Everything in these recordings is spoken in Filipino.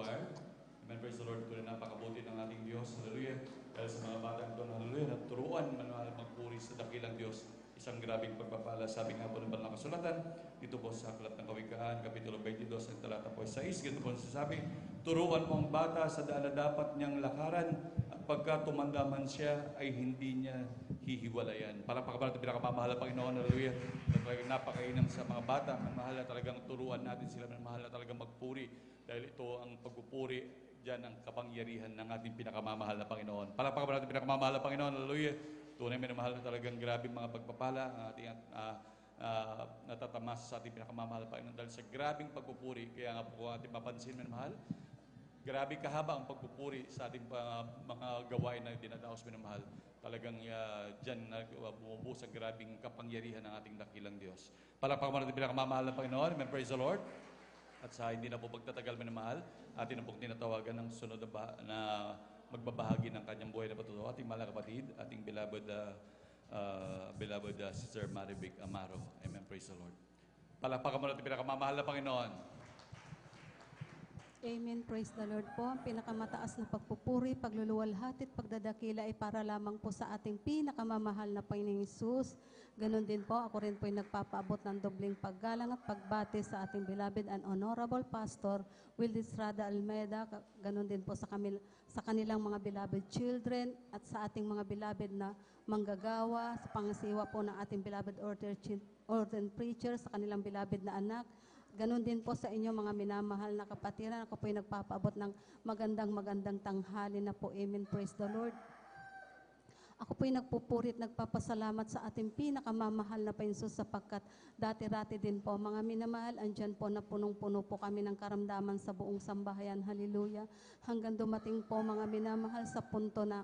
choir. Amen, praise the Lord. Ito na napakabuti ng ating Diyos. Hallelujah. Dahil sa mga batang ito, hallelujah, naturuan manual magpuri sa dakilang Diyos. Isang grabing pagpapala. Sabi nga po ng banal na kasulatan, dito po sa Aklat ng Kawikaan, Kapitulo 22, ang talata po 6, ganito po nasasabi, turuan mo ang bata sa daan na dapat niyang lakaran, at pagka tumanda man siya, ay hindi niya hihiwalayan. Para pakabalat ang pinakamamahal na Panginoon, hallelujah. Talagang napakainam sa mga bata. Mahal na talagang turuan natin sila. Mahal na talagang magpuri. Dahil ito ang pagpupuri, diyan ang kapangyarihan ng ating pinakamamahal na Panginoon. Para pakabalat ang pinakamamahal na Panginoon, hallelujah. Tunay minamahal na talagang grabe mga pagpapala ang ating natatamas sa ating pinakamamahal na Panginoon. Dahil sa grabing pagpupuri, kaya nga po ating mapansin minamahal, grabe kahaba ang pagpupuri sa ating mga gawain na dinadaos minamahal. Talagang dyan bumubuhos ang grabing kapangyarihan ng ating dakilang Diyos. Palakpakan natin pinakamamahal na Panginoon. Amen. Praise the Lord. At sa hindi na po pagtatagal minamahal, atin na pong tinatawagan ng sunod na magbabahagi ng kanyang buhay na patutuwa. Ating mahal na kapatid, ating beloved Sister Maribig Amaro. Amen. Praise the Lord. Palakpakan natin pinakamamahal na Panginoon. Amen. Praise the Lord po. Ang pinakamataas na pagpupuri, pagluluwalhati at pagdadakila ay para lamang po sa ating pinakamamahal na Panginoong Hesus. Ganon din po, ako rin po ay nagpapaabot ng dobling paggalang at pagbati sa ating beloved and honorable Pastor, Wildy Estrada Almeida. Ganon din po sa kanilang mga beloved children at sa ating mga beloved na manggagawa, sa pangasiwa po ng ating beloved ordained preacher, sa kanilang beloved na anak. Ganon din po sa inyo mga minamahal na kapatiran. Ako po ay nagpapaabot ng magandang tanghali na po. Amen. Praise the Lord. Ako po ay nagpupuri at nagpapasalamat sa ating pinakamamahal na Panginoon sapagkat dati-rati din po mga minamahal, andyan po na punong-puno po kami ng karamdaman sa buong sambahayan. Hallelujah. Hanggang dumating po mga minamahal sa punto na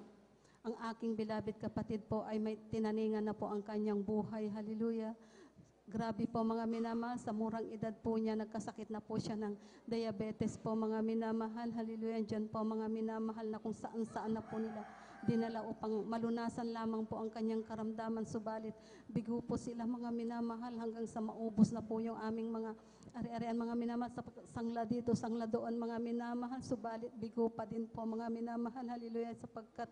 ang aking beloved kapatid po ay may tinaningan na po ang kanyang buhay. Hallelujah. Grabe po mga minamahal, sa murang edad po niya, nagkasakit na po siya ng diabetes po mga minamahal. Hallelujah, dyan po mga minamahal na kung saan-saan na po nila dinala upang malunasan lamang po ang kanyang karamdaman. Subalit, bigo po sila mga minamahal hanggang sa maubos na po yung aming mga ari-arian mga minamahal. Sa sangla dito, sangla doon mga minamahal. Subalit, bigo pa din po mga minamahal. Hallelujah, sapagkat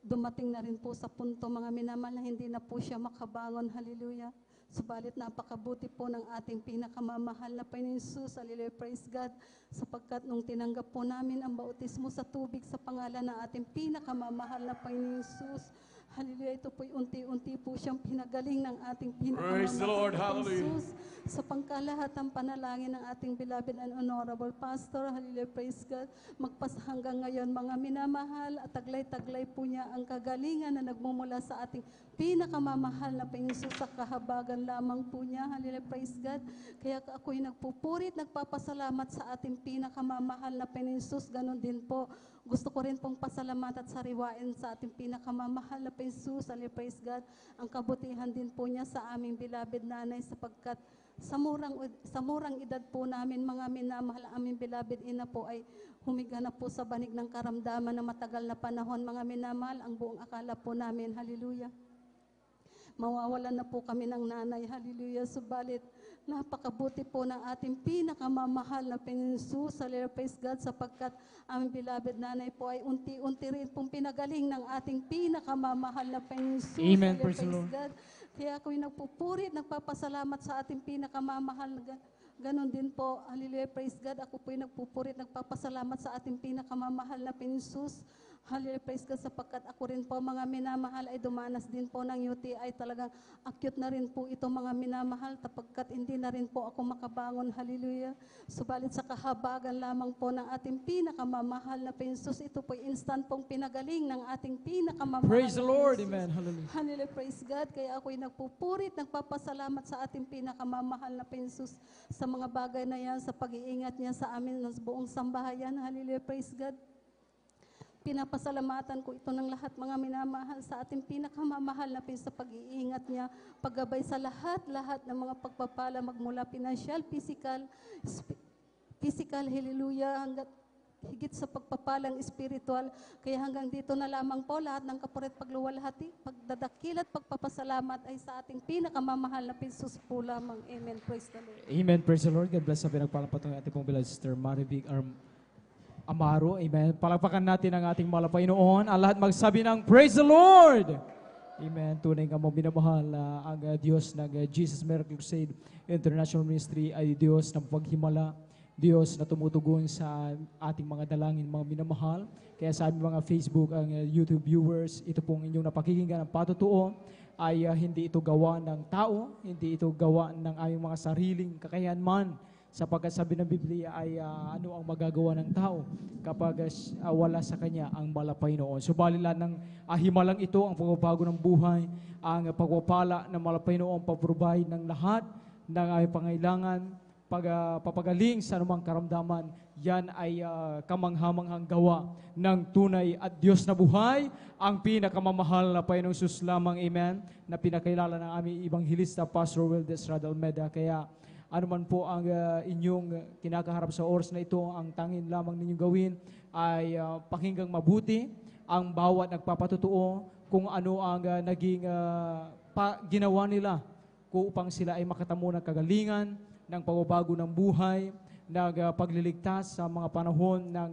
dumating na rin po sa punto mga minamahal na hindi na po siya makabangon. Hallelujah. Subalit napakabuti po ng ating pinakamamahal na Panginoon Hesus. Hallelujah, praise God. Sapagkat nung tinanggap po namin ang bautismo sa tubig sa pangalan ng ating pinakamamahal na Panginoon Hesus, hallelujah, ito po'y unti-unti po siyang pinagaling ng ating pinakamamahal na Panginoon Hesus. Sa pangkalahatang panalangin ng ating beloved and honorable Pastor, hallelujah, praise God. Magpas hanggang ngayon mga minamahal at taglay-taglay po niya ang kagalingan na nagmumula sa ating pinakamamahal na Panginoon Hesus sa kahabagan lamang po niya. Hallelujah, praise God. Kaya ako'y nagpupurit, nagpapasalamat sa ating pinakamamahal na Panginoon Hesus. Ganon din po. Gusto ko rin pong pasalamat at sariwain sa ating pinakamamahal na Panginoon Hesus. Hallelujah, praise God. Ang kabutihan din po niya sa aming beloved nanay sapagkat sa murang edad po namin mga minamahal, aming beloved ina po ay humiga na po sa banig ng karamdaman na matagal na panahon mga minamahal. Ang buong akala po namin, hallelujah, mawawalan na po kami ng nanay, hallelujah. Subalit, napakabuti po ng ating pinakamamahal na Panginoon Hesus, hallelujah, praise God, sapagkat aming beloved nanay po ay unti-unti rin pong pinagaling ng ating pinakamamahal na Panginoon Hesus. Amen, Hallelujah, praise the praise Lord. God. Kaya ako'y nagpupurit, nagpapasalamat sa ating pinakamamahal na ganon din po, hallelujah, praise God. Ako po'y nagpupurit, nagpapasalamat sa ating pinakamamahal na Panginoon Hesus. Hallelujah, praise God, sapagkat ako rin po mga minamahal ay dumanas din po ng UTI. Talagang acute na rin po ito mga minamahal, tapagkat hindi na rin po ako makabangon. Hallelujah. Subalit sa kahabagan lamang po ng ating pinakamamahal na Panginoon Hesus, ito po instant pong pinagaling ng ating pinakamamahal Praise the na Lord. Panginoon Amen. Hesus. Hallelujah. Hallelujah, praise God. Kaya ako'y nagpupurit, nagpapasalamat sa ating pinakamamahal na Panginoon Hesus sa mga bagay na yan, sa pag-iingat niya sa amin ng buong sambahayan. Hallelujah, praise God. Pinapasalamatan ko ito ng lahat mga minamahal sa ating pinakamamahal na Panginoon sa pag-iingat niya, paggabay sa lahat ng mga pagpapala magmula financial, physical, hallelujah, hanggat higit sa pagpapalang espiritual. Kaya hanggang dito na lamang po lahat ng kapurit pagluwalhati, pagdadakil at pagpapasalamat ay sa ating pinakamamahal na Panginoon po lamang. Amen. Praise the Lord. Amen. Praise the Lord. God bless sa pinagpalapatong ating pong beloved Sister Maribig Amaro. Amen. Palakpakan natin ang ating mahal na Panginoon. Ang lahat magsabi ng Praise the Lord! Amen. Tunay nga mo minamahal na ang Diyos ng Jesus Miracle Crusade International Ministry ay Diyos na paghimala, Diyos na tumutugon sa ating mga dalangin, mga minamahal. Kaya sa aming mga Facebook, ang YouTube viewers, ito pong inyong napakikinggan ng patutuo ay hindi ito gawa ng tao, hindi ito gawa ng aming mga sariling kakayahan man. Sapagkat sabi ng Biblia ay ano ang magagawa ng tao kapag wala sa kanya ang Panginoon. Subalit lang ng himalang ito, ang pagbabago ng buhay, ang pagpapala ng Panginoon, pag-provide ng lahat ng aming pangailangan, pagpapagaling sa anumang karamdaman, yan ay kamanghamanghang gawa ng tunay at Diyos na buhay, ang pinakamamahal na Panginoong Sus lamang, amen, na pinakilala ng aming Evangelista, Pastor Wildes Radalmeda. Kaya ano man po ang inyong kinakaharap sa oras na ito, ang tangin lamang ninyong gawin ay pakinggang mabuti ang bawat nagpapatutuo kung ano ang naging ginawa nila upang sila ay makatamo ng kagalingan, ng pagbabago ng buhay, ng pagliligtas sa mga panahon ng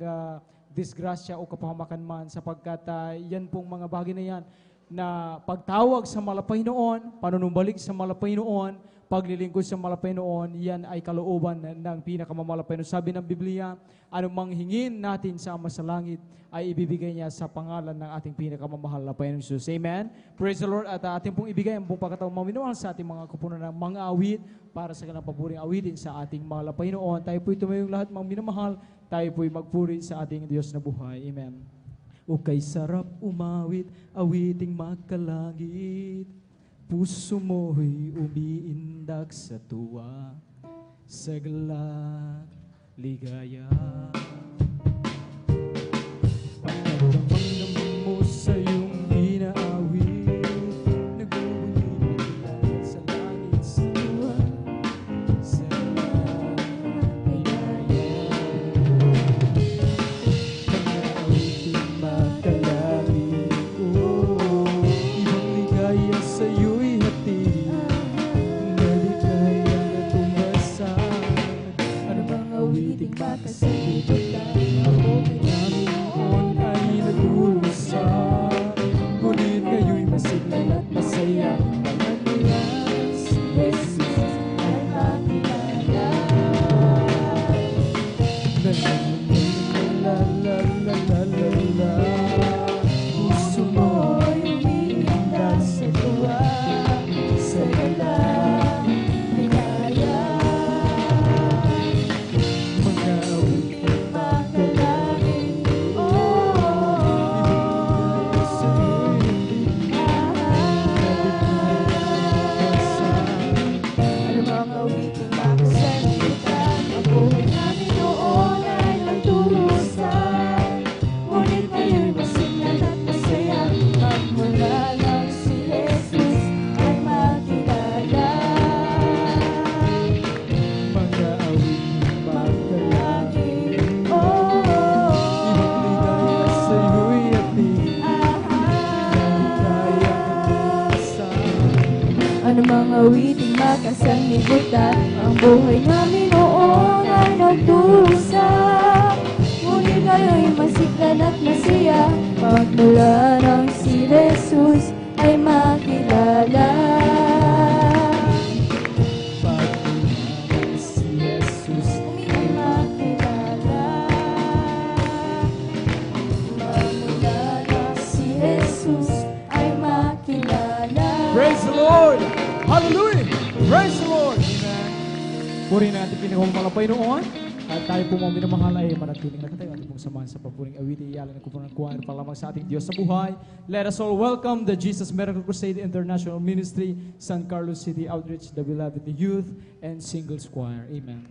disgrasya o kapahamakan man, sapagkat yan pong mga bagay na yan na pagtawag sa Panginoon, panunumbalik sa Panginoon, paglilingkod sa Panginoon, yan ay kalooban ng pinakamamalapaino. Sabi ng Biblia, anumang hingin natin sa Ama sa langit ay ibibigay niya sa pangalan ng ating pinakamamahal na Panginoong Jesus. Amen. Praise the Lord. At ating pong ibigay ang buong pagkataong maminawal sa ating mga kupunan ng mga awit para sa kanilang paboring awitin sa ating mahal na Panginoon. Tayo po'y tumayong lahat mga minamahal. Tayo po'y magpuri sa ating Diyos na buhay. Amen. O kay sarap umawit, awiting magkalangit. Puso mo'y umiindak sa tuwa, sa galak, ligaya. Pagdamdam mo sa iyong inaawit, nag-uwinig sa langit sa tuwa, sa galak, ligaya. Pag-aawiting makalangit, ibang ligaya sa iyo'y makasalibot lang ako ngayon ay nag-ulusap, ngunit ngayon'y masiglan at masaya. Pagkakilala si Jesus ay makilala. La la la la la la, puso mo'y umiindak sa tuwa, sa galak, ligaya. Awiting makasanlibutan, ang buhay namin noon ay nagdusa. Ngunit ngayon'y masiklan at masaya, pagmula ng si Jesus ay makilala. Pagmula ng si Jesus ay makilala. Pagmula ng si Jesus ay makilala. Praise the Lord! Hallelujah! Praise the Lord! Amen. Purihin natin pinakamamahal na Panginoon. At tayo po mga minamahal ay manatiling nakatayo. Ating pong samahan sa papuring awiti. Iyalan ng kupunan ng kuwan para lamang sa ating Diyos sa buhay. Let us all welcome the Jesus Miracle Crusade International Ministry, San Carlos City Outreach, the Beloved Youth and Singles Choir. Amen.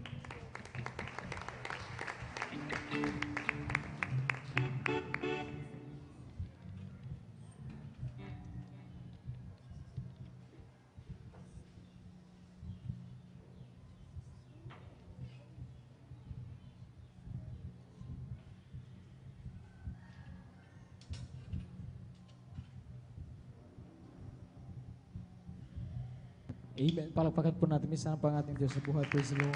Amen. Palagpakan po natin minsan ang ating Diyos sa buhay. Praise the Lord.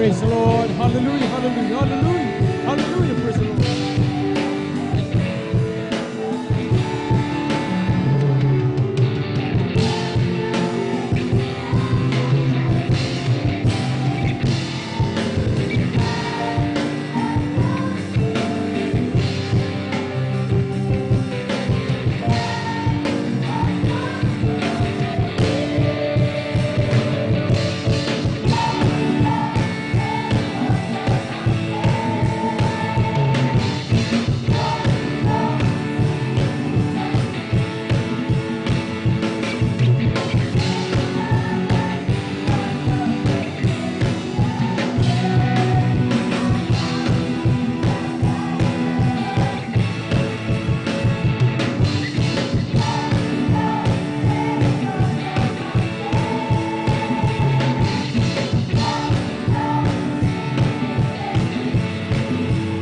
Praise the Lord. Hallelujah, hallelujah, hallelujah, hallelujah. Praise the Lord.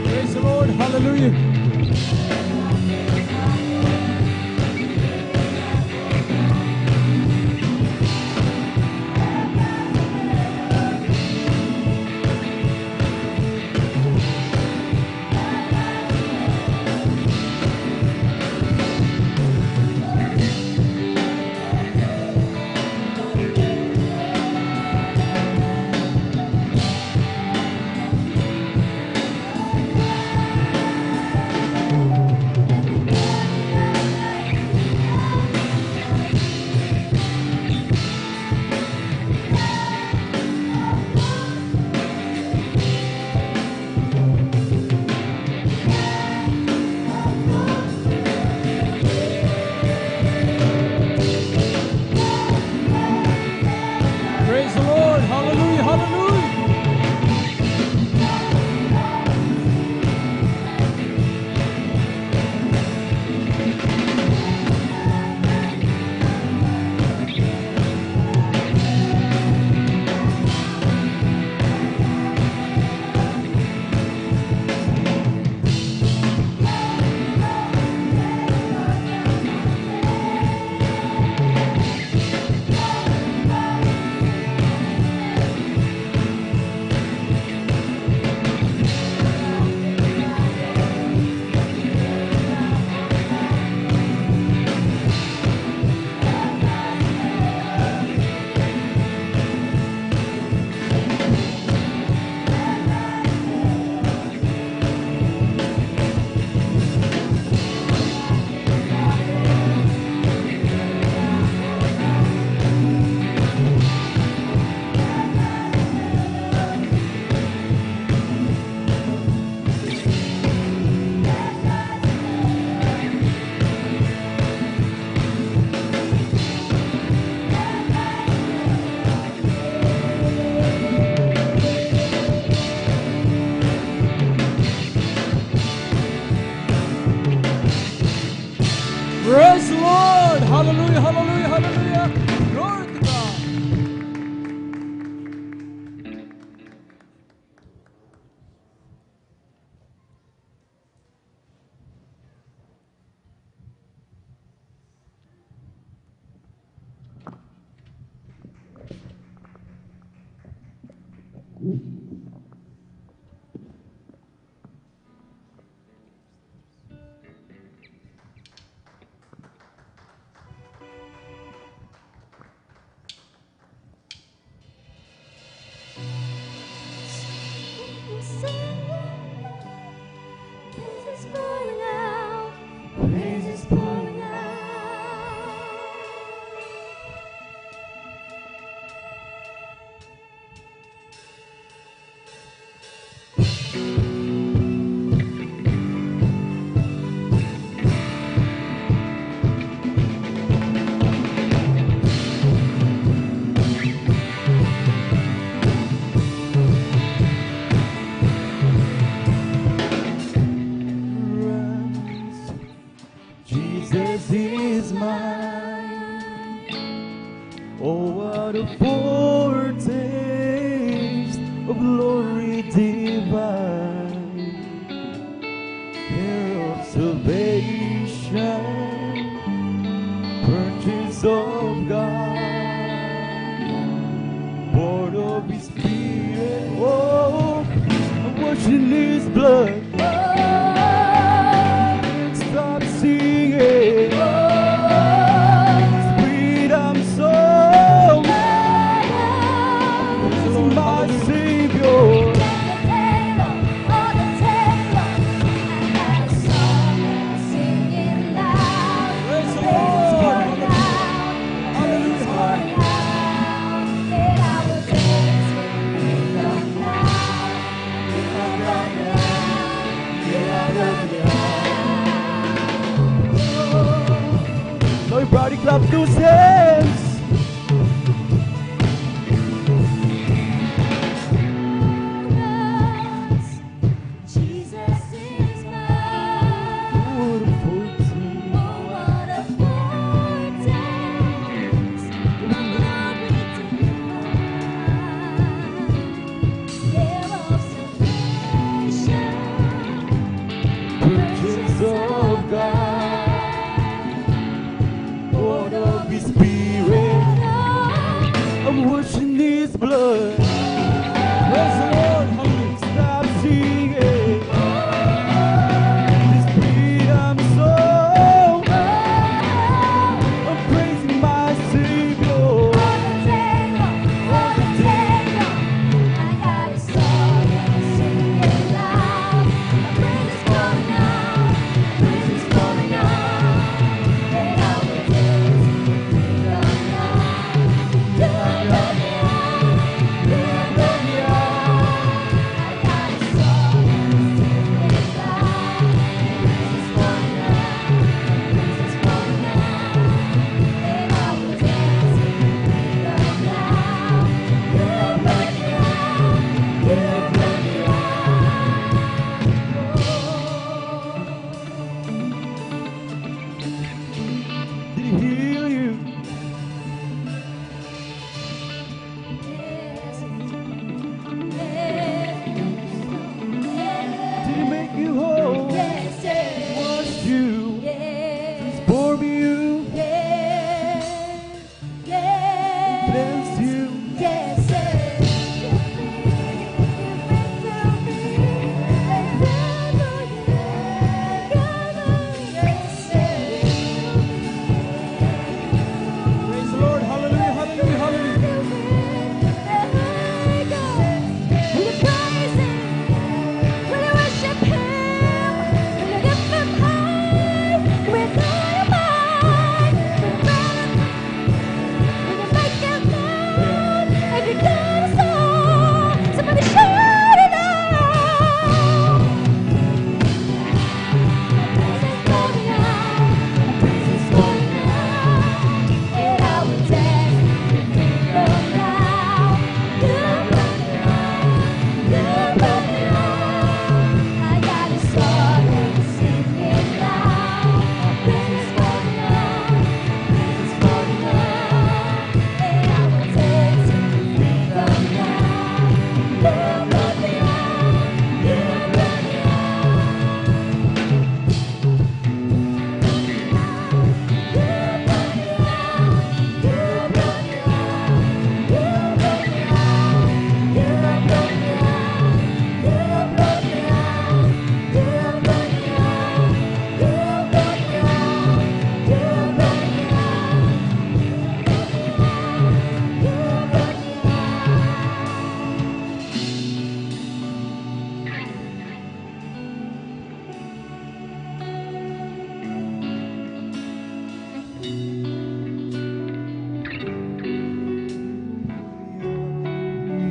Praise the Lord. Hallelujah. Praise the Lord. Hallelujah, hallelujah. Praise the Lord. Hallelujah, hallelujah, hallelujah. Glory to God. Praise is pouring out. Praise is pouring out. Jesus is mine. Oh, what a foretaste of glory divine, hair of salvation, purchase of God, born of His Spirit. Oh, washing His blood. Stop singing. Freedom song. My Savior. Praise the Lord. Hallelujah. So everybody clap those hands. Jesus is mine. What a foretaste. Oh, what a foretaste of redemption, there of salvation, Purchase of God. Born of His Spirit. I'm washing His blood. Praise the Lord. Hallelujah. Stop singing. This freedom song. I'm praising my Savior. Did He heal you? Did He make you whole? Washed you? Transform you? Cleanse you? Praise the Lord. Hallelujah. Hallelujah. Hallelujah. Somebody shout it out!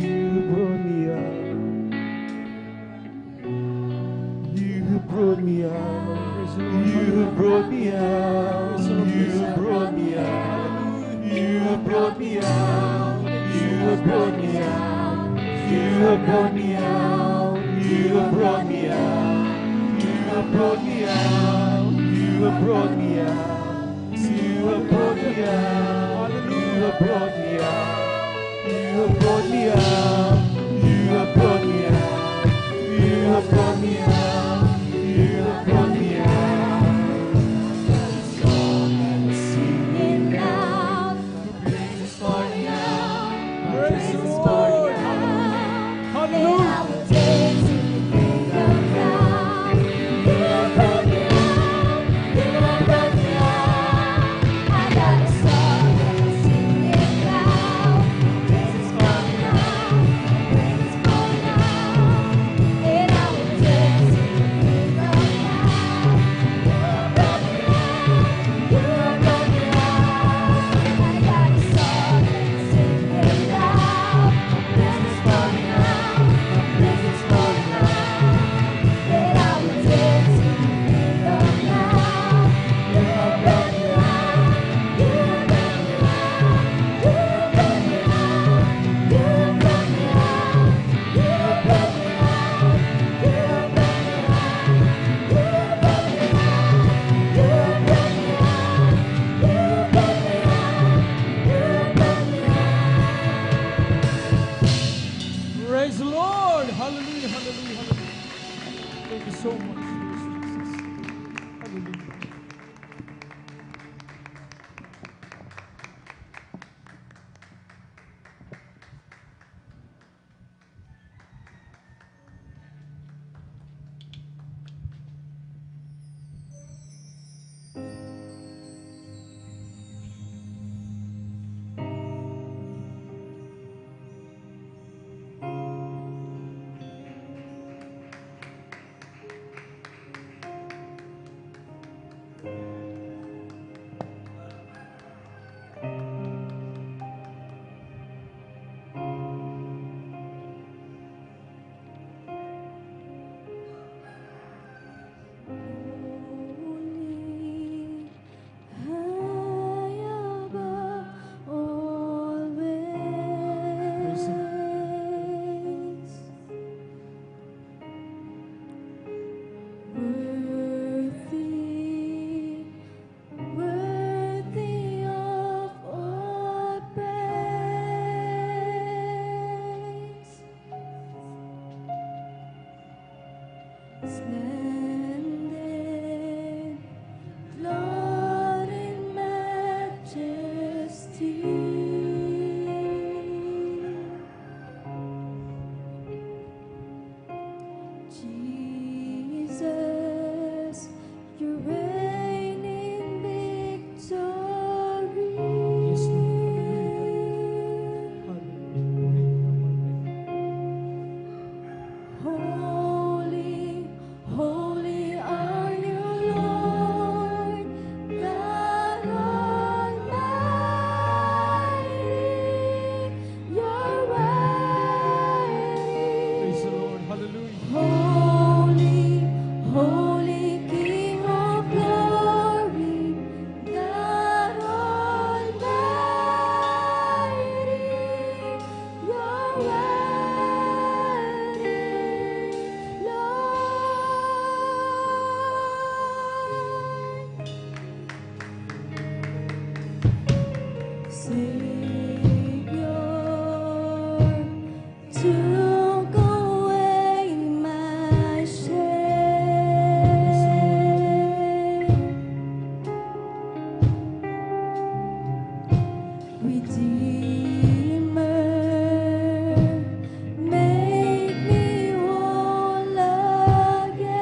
You brought me out. You brought me out. You brought me out. You brought me out. You brought me out. You brought me out. You brought me out. You brought me out. You brought me out. You brought me out. You brought me out. You brought me out. You have brought me out. You have brought me out. You have brought me out. You have brought me out. Singing out. Praise for now. Praise the Lord. Hallelujah. I will dance in the so much, Jesus. Hallelujah. Praise Him. Worthy of all praise, splendid, Lord in majesty. Jesus, you reign in victory. Yes, Lord. Holy, holy are you, Lord, God Almighty. You're Praise the worthy. Lord. Hallelujah. Holy, holy King of glory, God Almighty, you're worthy, Lord. Savior, took away my shame. Redeemer, make me whole again.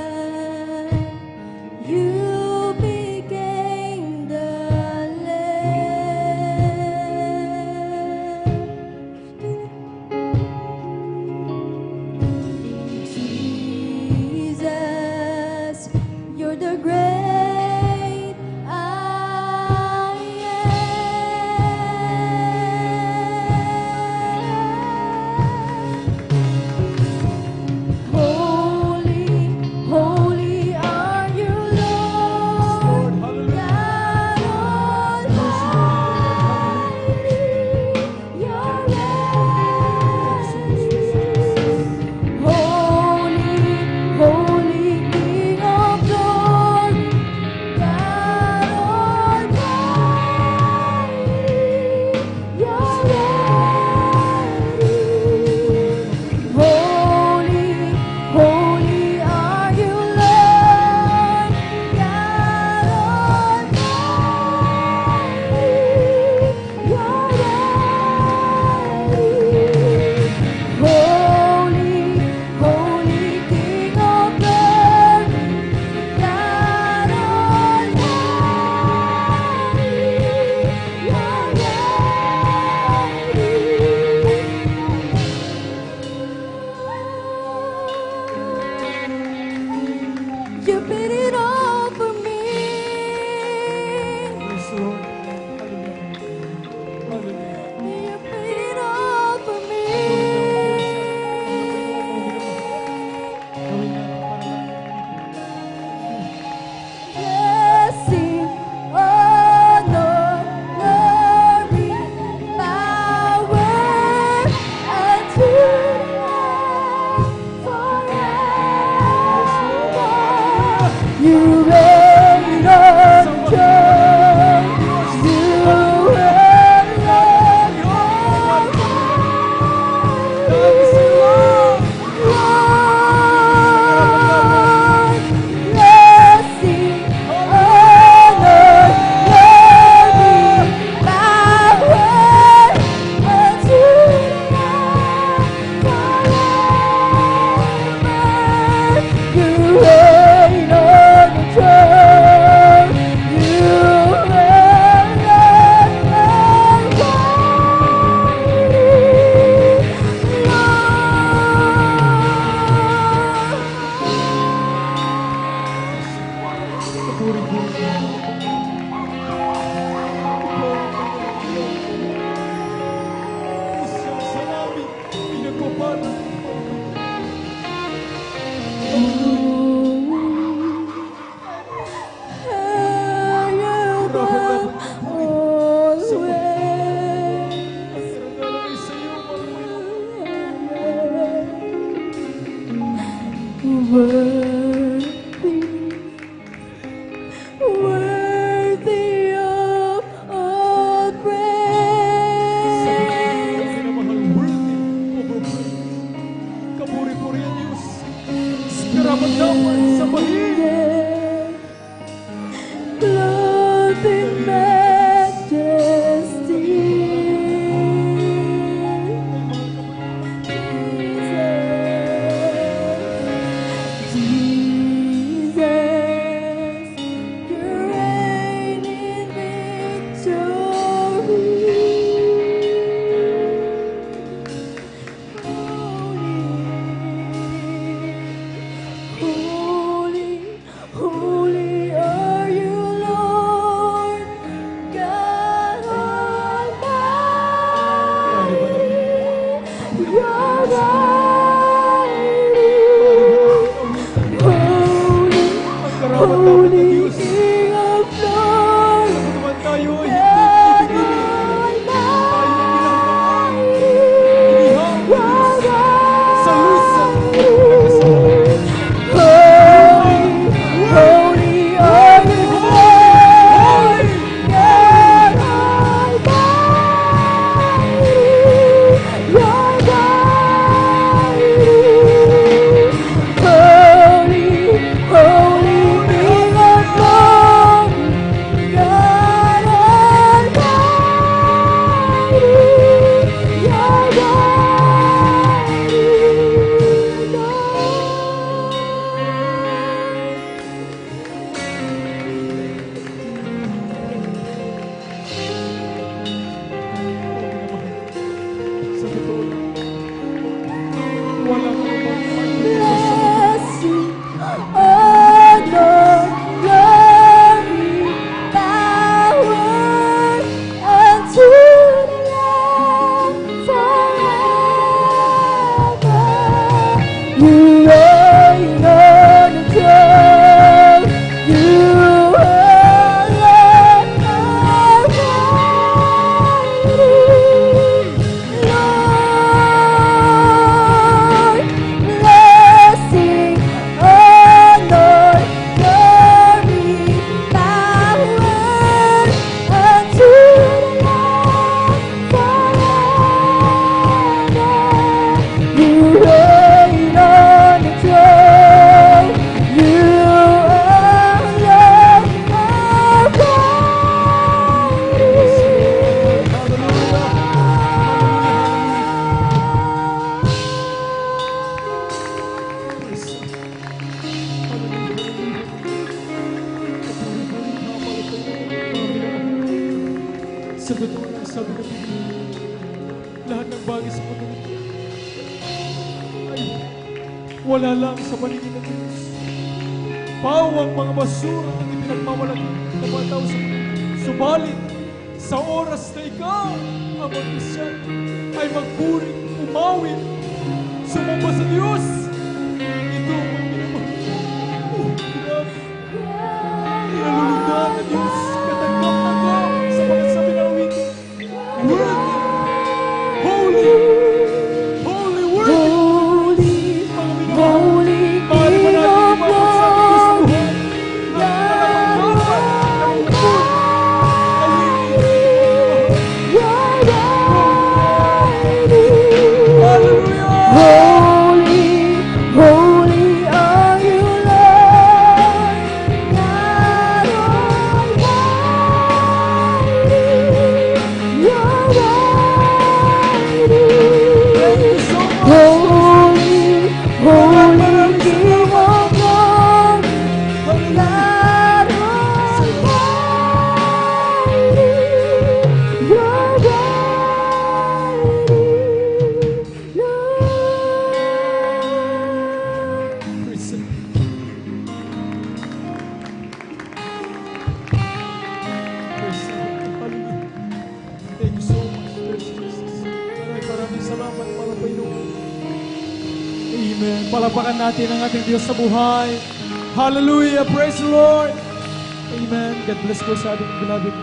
Lion, you became the lamb. Jesus, you're the great I am. Holy, holy are you, Lord, God Almighty. You're worthy. Holy, holy King of glory, God Almighty, you're worthy. Holy, holy are you, Lord, God Almighty, you're worthy. Holy, holy King of glory, God Almighty, you paid it all for me. Praise the Lord. Hallelujah. Hallelujah. You paid it all for me. Gawin natin para lang. Blessing, honor, glory, power, unto forever. You reign on thrones. You Puri-puri. Isa sa namin, pinagpapala. Worthy of all praise. Kapuri-puri ang Diyos. Karapat dapat sa bahid. Clothed in majesty. Jesus, you reign in victory. Holy, holy are you, Lord God Almighty. You're mighty. Holy, holy King of glory, Naman tayo ay God ibigay. Almighty. Sa lusa. Holy, holy are you, Lord God Almighty. You're mighty. Holy, holy King of glory, God Almighty. You're Sa totoo lang, walang anumang blessing, honor, glory, power unto the Lamb forever. You reign on the throne. You alone are mighty. Lord, blessing, honor, glory, power unto the Lamb forever. You reign on the throne. You alone are mighty. Sa totoo lang, sabi ng Biblia, lahat ng bagay sa mundo ay wala lang sa paligid ng Diyos. Pawang mga basura ang ipinagmamalaki ng mga tao sa mundo. Subalit, sa oras na ikaw ang mag-isyan, ay magpuri, umawit, sumamba sa Diyos. Ito ang mga minamahal. Oh, grabe. Nalulugdan na Diyos, katanggap-tanggap sa mga sabi ng awitin. Worthy, holy, holy, worthy. Holy, Mga minamahal, holy maaari ba King natin of ipapagsabi sa glory, buhay na dapat ng bukod ay hindi you're mighty. Hallelujah! Holy, Palapakan natin ang ating Diyos sa buhay. Hallelujah! Praise the Lord! Amen. God bless po sa ating beloved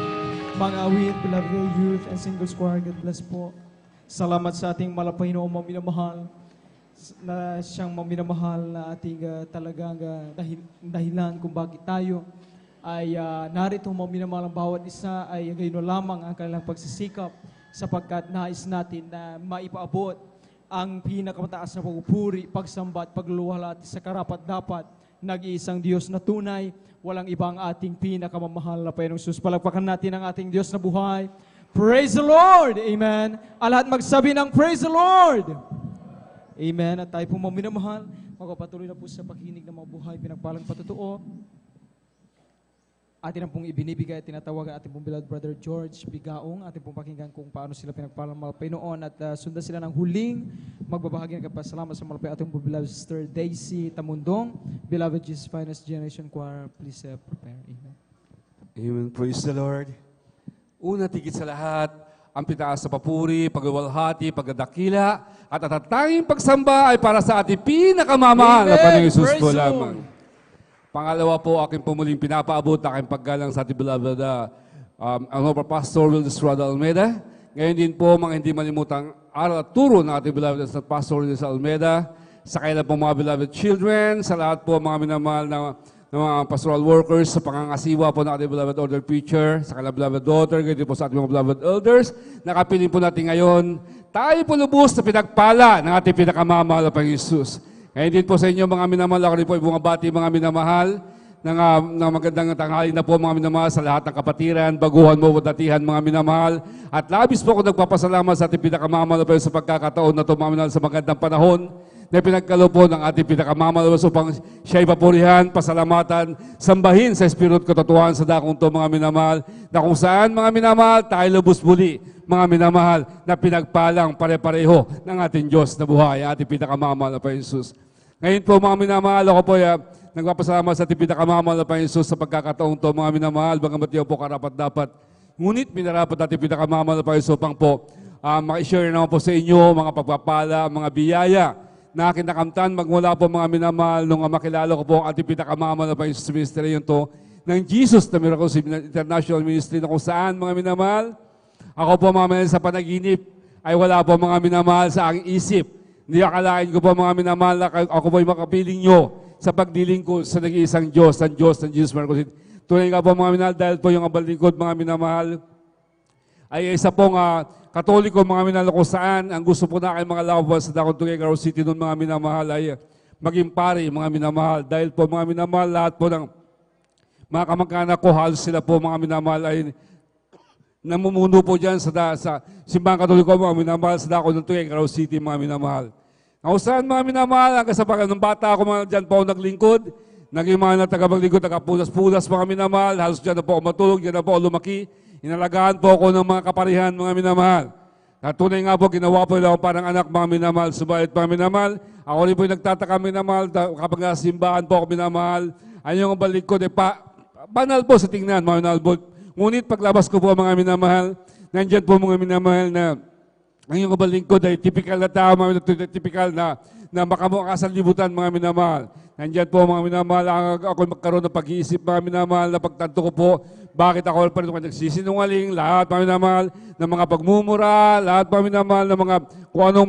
mga awit, beloved youth and single choir. God bless po. Salamat sa ating malapahinoong maminamahal na siyang maminamahal na ating talagang dahilan kung bakit tayo ay narito maminamahal ang bawat isa ay gayon lamang ang kanilang pagsisikap sapagkat nais natin na maipaabot ang pinakamataas na pagpupuri, pagsamba at pagluluwalhati sa karapat-dapat nag-iisang Diyos na tunay, walang ibang ating pinakamamahal na Panginoong Jesus. Palagpakan natin ang ating Diyos na buhay. Praise the Lord! Amen. Ang lahat magsabi ng Praise the Lord! Amen. At tayo po mga minamahal, magpapatuloy na po sa pakikinig ng mga buhay, pinagpalang patotoo. Atin ang pong ibinibigay at tinatawagan ating pong beloved brother George Bigaong. Atin pong pakinggan kung paano sila pinagpalang mga Panginoon at sundan sila ng huling magbabahagi ng kapasalamat sa malapit ating pong beloved sister Daisy Tamundong. Beloved Jesus Finest Generation Choir, please prepare. Amen. Amen. Praise the Lord. Una, tigit sa lahat, ang pitaas sa papuri, pagwalhati, pagdadakila, at ang tanging pagsamba ay para sa ating pinakamamahal na Panginoong Hesus Praise po the lamang. Lord. Pangalawa po, aking pumuling pinapaabot na aking paggalang sa ating beloved Honorable Pastor Wildes Rada Almeida. Ngayon din po, mga hindi malimutang aral at turo ng ating beloved Pastor Wildes Almeida, sa kailan po mga beloved children, sa lahat po mga minamahal na mga pastoral workers, sa pangangasiwa po ng ating beloved order preacher, sa kailang beloved daughter, ganyan po sa ating mga beloved elders. Nakapiling po natin ngayon, tayo po lubos na pinagpala ng ating pinakamamahal na Panginoong Hesus. Ngayon din po sa inyo mga minamahal, ako rin po ibungabati mga minamahal, ng magandang tanghali na po mga minamahal sa lahat ng kapatiran, baguhan mo, datihan mga minamahal. At labis po ako nagpapasalamat sa ating pinakamamahal na Panginoon sa pagkakataon na ito mga minamahal sa magandang panahon na pinagkalo po ng ating pinakamamahal upang siya ipapurihan, pasalamatan, sambahin sa Espiritu at katotohanan sa dakong ito mga minamahal, na kung saan mga minamahal tayo lubos muli mga minamahal na pinagpalang pare-pareho ng ating Diyos na buhay, ating pinakamamahal na Panginoon Hesus. Ngayon po mga minamahal, ako po nagpapasalamat sa ating pinakamamahal na Panginoon Hesus sa pagkakataong ito mga minamahal, bagamat yan po karapat-dapat. Ngunit minarapat natin pinakamamahal na Panginoon Hesus upang po maki-share naman po sa inyo mga pagpapala, mga biyaya na aking nakamtan magmula po mga minamahal nung makilala ko po ang ating pinakamamahal na Panginoon Hesus sa ministry yun to ng Jesus na Miracles International Ministry na kung saan mga minamahal, ako po mga minamahal sa panaginip ay wala po mga minamahal sa aking isip. Hindi akalain ko po mga minamahal na ako po ay makapiling nyo sa pagdiling ko sa nag-iisang Diyos, ang Diyos ng Jesus Miracles. Tunay nga po mga minamahal dahil po yung abalingkod mga minamahal ay isa pong Katoliko mga minamahal kung saan ang gusto po na aking mga lawal sa Dakong Tuguegarao City noon mga minamahal ay maging pari mga minamahal. Dahil po mga minamahal lahat po ng mga kamag-anak ko halos sila po mga minamahal ay namumuno po dyan sa simbahan Katoliko mga minamahal sa Dakong Tuguegarao City mga minamahal. Kung saan mga minamahal, hanggang sa nung bata ako mga dyan po ako naglingkod, naging mga tagapaglingkod, tagapulas-pulas mga minamahal, halos dyan na po ako matulog, dyan na po ako lumaki. Inalagaan po ako ng mga kaparihan mga minamahal. At tunay nga po, ginawa po nila ako parang anak mga minamahal, subalit mga minamahal. Ako rin po yung nagtataka minamahal, kapag nasimbahan po ako minamahal, ayun yung balik ko, banal po sa tingnan mga minamahal. Ngunit paglabas ko po mga minamahal, nandyan po mga minamahal na ang iyong kabalingkod ay typical na tao, typical na makasanlibutan mga minamahal. Nandyan po mga minamahal, ako magkaroon ng pag-iisip mga minamahal na pagtanto ko po, bakit ako pa rin nagsisinungaling, lahat mga minamahal ng mga pagmumura, lahat mga minamahal ng mga kung anong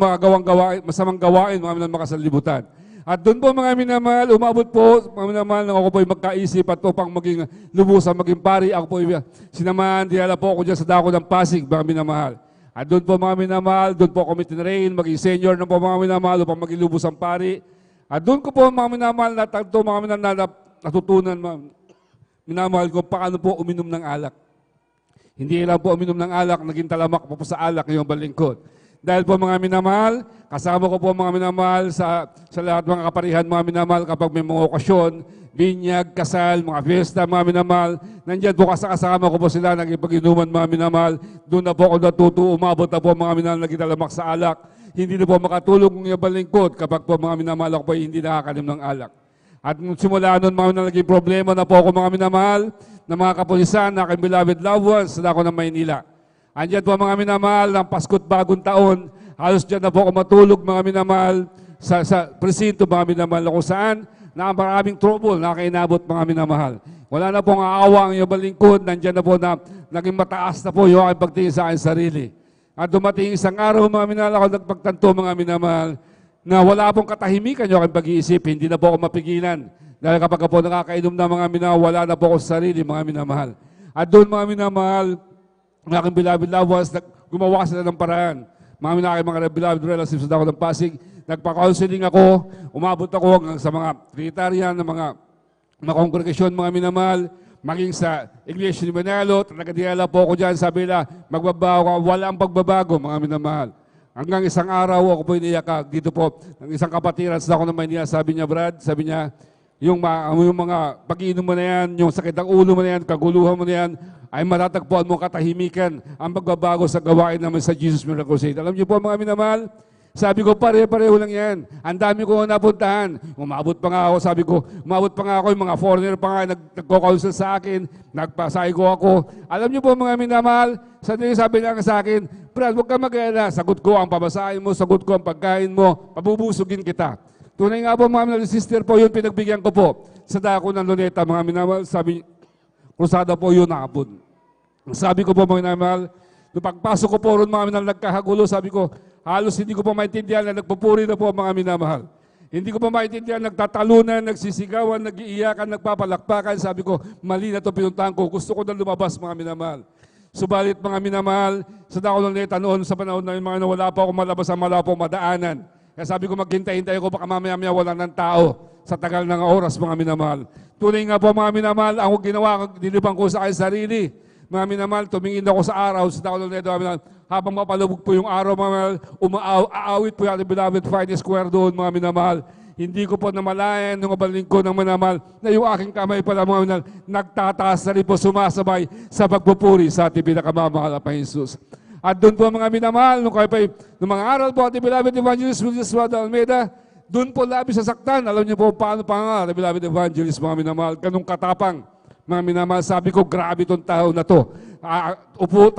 masamang gawain mga minamahal makasanlibutan. At doon po mga minamahal, umabot po mga minamahal nang ako po ay magkaisip at upang maging lubusan, maging pari, ako po ay sinamahan, dinala po ako dyan sa dako ng Pasig mga minamahal. At doon po mga minamahal, doon po ako tinrain, maging senior na po mga minamahal upang maging lubusang pari. At doon ko po mga minamahal natagto, mga minamahal natutunan minamahal ko paano po uminom ng alak. Hindi lang po uminom ng alak, naging talamak po sa alak yung balingkod. Dahil po mga minamahal, kasama ko po mga minamahal sa lahat mga kaparihan mga minamahal kapag may mga okasyon, binyag, kasal, mga fiesta, mga minamahal. Nandiyan po kasama ko po sila, nagipag-inuman mga minamahal. Doon na po ako natuto, umabot na po mga minamahal, nagitalamak sa alak. Hindi na po makatulong ng balingkod kapag po mga minamahal ako po hindi nakakalim ng alak. At simula noon mga minamahal, naging problema na po ako mga minamahal ng mga kapulisan, na aking beloved loved ones sa dako ng Maynila. Andiyan po mga minamahal ng Pasko't Bagong Taon, halos dyan na po ako matulog mga minamahal sa presinto mga minamahal, kung saan na maraming trouble na kainabot mga minamahal. Wala na pong aawa ang iyong lingkod, nandiyan na po na naging mataas na po yung aking pagtingin sa aking sarili. At dumating isang araw mga minamahal, ako nagpagtanto mga minamahal, na wala pong katahimikan yung aking pag-iisip, hindi na po ako mapigilan. Dahil kapag po nakakainom na mga minamahal, wala na po ako sa sarili mga minamahal. At doon mga minamahal, ang aking beloved loved ones, gumawa sila ng paraan. Mga beloved relatives na ako ng Pasig, nagpa-counseling ako, umabot ako hanggang sa mga sekretarian ng mga kongregasyon mga minamahal, maging sa Iglesia ni Manalo, talaga po ako dyan, sabi nila, magbabago, walang pagbabago mga minamahal. Hanggang isang araw ako po iniyak dito po, ng isang kapatiran sa ako ng Maynila, sabi niya, Brad, sabi niya, yung mga pag-iinom mo na yan, yung sakit ng ulo mo na yan, kaguluhan mo na yan, ay matatagpuan mo katahimikan ang pagbabago sa gawain naman sa Jesus Miracle Crusade. Alam niyo po mga minamahal, sabi ko pare-pareho lang yan. Ang dami ko napuntahan. Umabot pa nga ako, yung mga foreigner pa nga nagko-counsel sa akin, nagpasaigo ako. Alam niyo po mga minamahal, sabi lang sa akin, Brad, huwag ka mag-alala, sagot ko ang pabasahin mo, sagot ko ang pagkain mo, pabubusugin kita. Tunay nga po mga minamahal, sister po, yun pinagbigyan ko po sa dako ng Luneta, mga minamahal, sabi, krusada po yun nakapon. Sabi ko po mga minamahal, nung pagpasok ko po ron mga minamahal, nagkahagulo, sabi ko, halos hindi ko pa maintindihan na nagpupuri na po mga minamahal. Hindi ko pa maintindihan, nagtatalunan, nagsisigawan, nag-iiyakan, nagpapalakpakan. Sabi ko, mali na ito pinuntahan ko. Gusto ko na lumabas mga minamahal. Subalit mga minamahal, sa dako ng Luneta noon sa panahon na yung mga wala pa ako malabas ang wala pa madaanan. Kaya sabi ko, maghintay-hintay ko, baka mamaya-maya wala ng tao sa tagal ng oras mga minamahal. Tunay nga po mga minamahal, ang ginawa, dinibang ko sa aking sarili. Mga minamahal, tumingin ako sa araw, sa dako ng Luneta, habang mapalubog po yung araw, mga minamahal, aawit po yung ating beloved Friday Square doon, mga minamahal. Hindi ko po namalayan nung kabaling ko ng minamahal na yung aking kamay pala, mga minamahal, nagtataas na rin po sumasabay sa pagpupuri sa ating pinakamamahal na Jesus. At doon po mga minamahal, nung mga aral po ating beloved evangelist Willis Rod Almeida, doon po labis sasaktan. Alam niyo po paano pa nga, ating beloved evangelist, mga minamahal, ganung katapang. Mga minamahal, sabi ko, grabe itong tao na to. Upo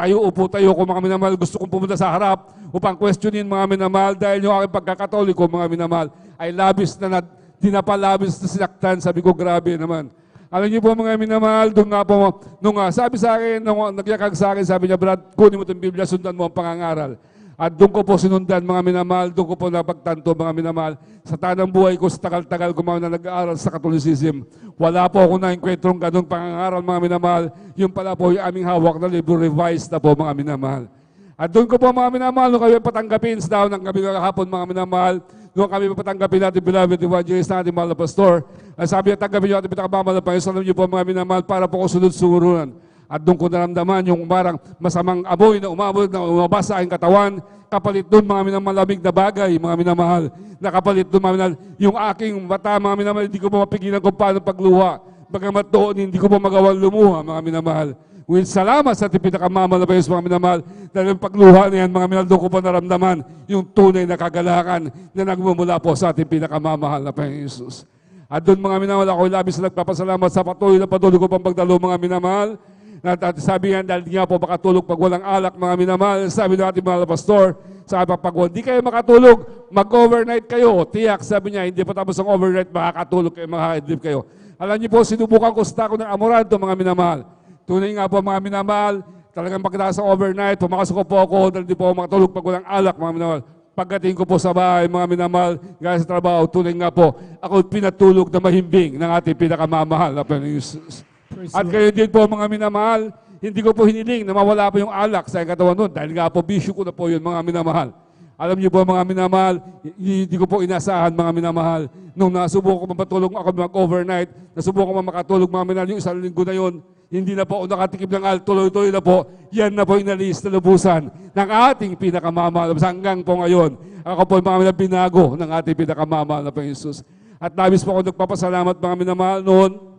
tayo kung mga minamahal, gusto kong pumunta sa harap upang questionin mga minamahal dahil yung aking pagkakatoliko, mga minamahal, ay labis na dinapalabis na sinaktan. Sabi ko, grabe naman. Alam niyo po mga minamahal, doon nga po, sabi sa akin, nung nagyakag sa akin, sabi niya, Brad, kunin mo itong Biblia, sundan mo ang pangangaral. At doon ko po sinundan mga minamahal, doon ko po napagtanto mga minamahal. Sa tanang buhay ko, sa tagal-tagal ko mga nag-aaral sa Catholicism, wala po ako naengkwentrong ganong pangangaral mga minamahal. Yung pala po yung aming hawak na libro, revised na po mga minamahal. At doon ko po mga minamahal, nung kami patanggapin sa daw ng gabi kahapon mga minamahal, nung kami patanggapin natin beloved evangelist na ating mahal na pastor, sabi niya, tanggapin niyo ating pinakamamahal na Panginoon, alam niyo po mga minamahal, para po ko sunod-sunuran. At doon ko naramdaman yung parang masamang amoy na umabas sa aking katawan, kapalit doon mga minamalamig na bagay, mga minamahal, nakapalit doon mga minamahal, yung aking mata, mga minamahal, hindi ko pa mapigilan kung paano pagluha, bagamat doon, hindi ko pa magawang lumuha, mga minamahal. Ngunit salamat sa ating pinakamamahal na Panginoon, mga minamahal, dahil yung pagluha na yan, mga minamahal, doon ko pa naramdaman yung tunay na kagalakan na nagmumula po sa ating pinakamamahal na Panginoon Jesus. At doon mga minamahal, ako labis na nagpapasalamat sa patuloy ko pang pagdalo mga minamahal. At sabi nga, dahil nga po makatulog pag walang alak mga minamahal, sabi ng ating mga pastor, sabi pag hindi kayo makatulog, mag-overnight kayo. Tiyak, sabi niya, hindi pa tapos ang overnight, makakatulog kayo, makakadrip kayo. Alam niyo po, sinubukan ko sa tako ng Amoranto mga minamahal. Tunay nga po mga minamahal, talagang pagkatapos sa overnight, pumakasok po ako, dahil hindi po ako makatulog pag walang alak mga minamahal. Pagdating ko po sa bahay, mga minamahal, gaya sa trabaho, tunay nga po, ako pinatulog na mahimbing ng ating pinakamamahal na Panginoon Jesus. At kayo din po mga minamahal, hindi ko po hiniling na mawala po yung alak sa katawan nun dahil nga po bisyo ko na po yun mga minamahal. Alam niyo po mga minamahal, hindi ko po inasahan mga minamahal. Nung nasubukan ko mapatulog ako mag-overnight, nasubukan ko makatulog mga minamahal, yung isang linggo na yun, hindi na po ako nakatikim ng alak, tuloy-tuloy na po, yan na po inalis na lubusan ng ating pinakamamahal. Hanggang po ngayon, ako po mga minamahal binago ng ating pinakamamahal na Panginoon Jesus. At labis po ako nagpapasalamat mga minamahal noon.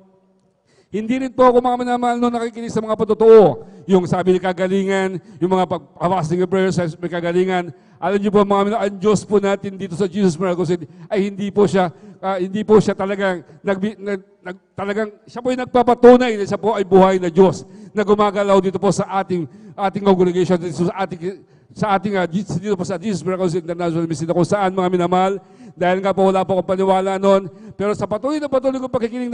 Hindi rin po ako mga minamahal noon nakikinig sa mga patotoo. Yung sabi ni kagalingan, yung mga fasting prayers may kagalingan. Alam niyo po mga minamahal, ang Diyos po natin dito sa Jesus Miracle Crusade ay hindi po siya talagang siya po ay nagpapatunay na siya po ay buhay na Diyos na gumagalaw dito po sa ating congregation, dito po sa Jesus Miracle Crusade International Mission, kung saan mga minamahal, Dahil nga po wala po akong paniwala noon. Pero sa patuloy kong pakikinig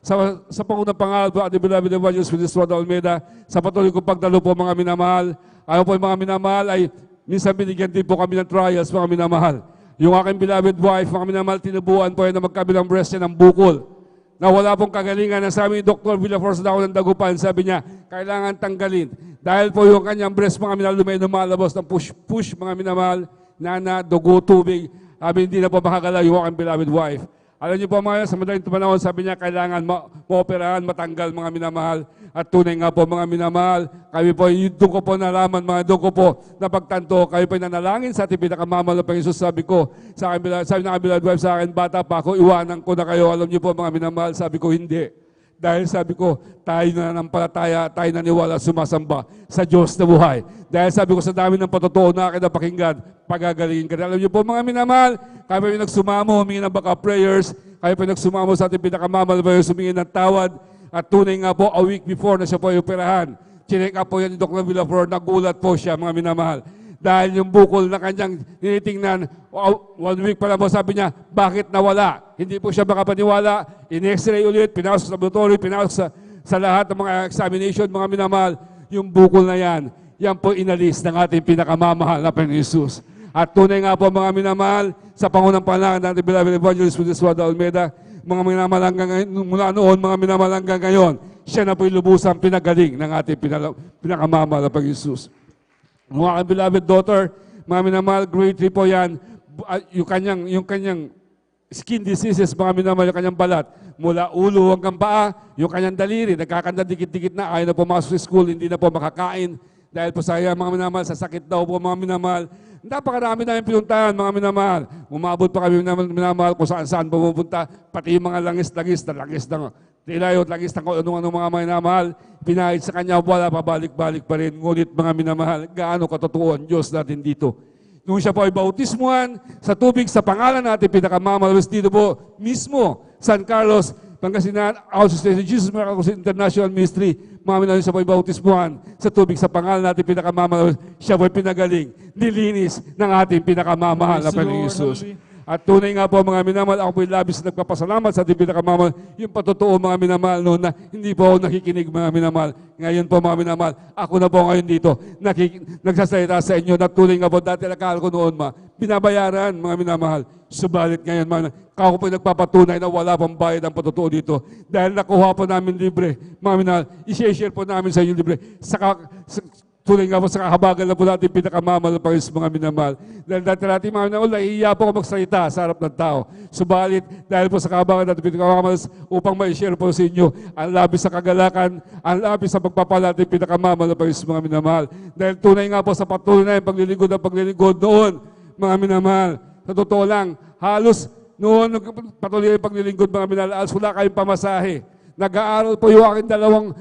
sa pangunang pangalan po, ating beloved evangelist Willis Roda Olmeda, sa patuloy kong pagdalo po mga minamahal. Ano po yung mga minamahal ay minsan binigyan din po kami ng trials mga minamahal. Yung aking beloved wife, mga minamahal, tinubuan po yan na magkabilang breast niya ng bukol. Na wala pong kagalingan na sabi ni Dr. Villaforce daw ng Dagupan, sabi niya, kailangan tanggalin. Dahil po yung kanyang breast, mga minamahal, lumalabas ng push mga minamahal, na dugo, tubig, sabi hindi na po makagalaw yung aking beloved wife. Alam niyo po mga sa madaling panahon, sabi niya, kailangan maoperahan, matanggal mga minamahal. At tunay nga po mga minamahal, kami po, doon ko po nalaman, doon ko po napagtanto, kayo po nanalangin sa ating pinakamamahal na Panginoon. Sabi ko, sabi ng beloved wife sa akin, bata pa ako, iwanan ko na kayo. Alam niyo po mga minamahal, sabi ko, hindi. Dahil sabi ko, tayo na nanampalataya, tayo naniwala, sumasamba sa Diyos na buhay. Dahil sabi ko, sa dami ng patotoo na akin na pakinggan, pagagalingin ka. Alam niyo po mga minamahal, kami po nagsumamo, humingi ng backup prayers, kami po nagsumamo sa ating pinakamamahal na Panginoon, humingi ng tawad. At tunay nga po, a week before na siya po operahan, chinek up po yan ni Dr. Villaflor, nagulat po siya mga minamahal. Dahil yung bukol na kanyang tinitingnan, 1 week pa lang po sabi niya, bakit nawala? Hindi po siya makapaniwala, in-x-ray ulit, pinasok sa laboratory, pinasok sa lahat ng mga examination, mga minamahal, yung bukol na yan po inalis ng ating pinakamamahal na Panginoon Jesus. At tunay nga po mga minamahal, sa pangunang panahon ng ating beloved evangelist Willis Roda Olmeda, mga minamahal hanggang ngayon, mula noon, mga minamahal hanggang ngayon, siya na po'y lubusang pinagaling ng ating pinakamamahal na Panginoon Jesus. Mga beloved daughter, mga minamahal, grade 3 po yan, yung kanyang skin diseases, mga minamahal, yung kanyang balat, mula ulo hanggang paa, yung kanyang daliri, nagkakanda dikit-dikit na, ayaw na pumasok sa school, hindi na po makakain, dahil po sa mga minamahal, sa sakit daw po mga minamahal. Napakarami namin pinuntahan, mga minamahal. Umabot pa kami minamahal kung saan-saan pumupunta, pati yung mga langis-langis ng tilayot, langis ng ano mga minamahal. Pinahid sa kanya, wala pa, balik-balik pa rin. Ngunit mga minamahal, gaano katotoo ang Diyos natin dito. Nung siya po ay bautismuhan sa tubig sa pangalan natin, pinakamamalas dito po, mismo, San Carlos, Pangasinan, Association of Jesus Miracles International Ministry, mga minamahal, siya po ay bautismuhan sa tubig sa pangalan natin, pinakamamalas, siya po ay pinagaling, nilinis ng ating pinakamamahal na Panginoon Jesus. At tunay nga po mga minamahal, ako po'y labis na nagpapasalamat sa ating pinakamamahal, yung patotoo mga minamahal noon na hindi po ako nakikinig mga minamahal. Ngayon po mga minamahal, ako na po ngayon dito, nagsasalita sa inyo na tunay nga po, dati nakakal ko noon binabayaran mga minamahal. Subalit ngayon mga ako po'y nagpapatunay na wala pang bayad ang patotoo dito. Dahil nakuha po namin libre, mga minamahal, i-share po namin sa inyo libre. Tunay nga po sa kahabagan na po natin pinakamamahal pa rin mga minamahal. Dahil dati natin mga minamahal, nahihiya po ako magsalita sa harap ng tao. Subalit, dahil po sa kahabagan natin pinakamamahal, upang ma-share po sa inyo ang labis sa kagalakan, ang labis sa pagpapala natin pinakamamahal pa rin mga minamahal. Dahil tunay nga po sa patuloy na yung paglilingkod noon, mga minamahal. Sa totoo lang, halos noon patuloy yung paglilingkod mga minamahal, halos wala kayong pamasahe. Nag-aaral po yung aking dalawang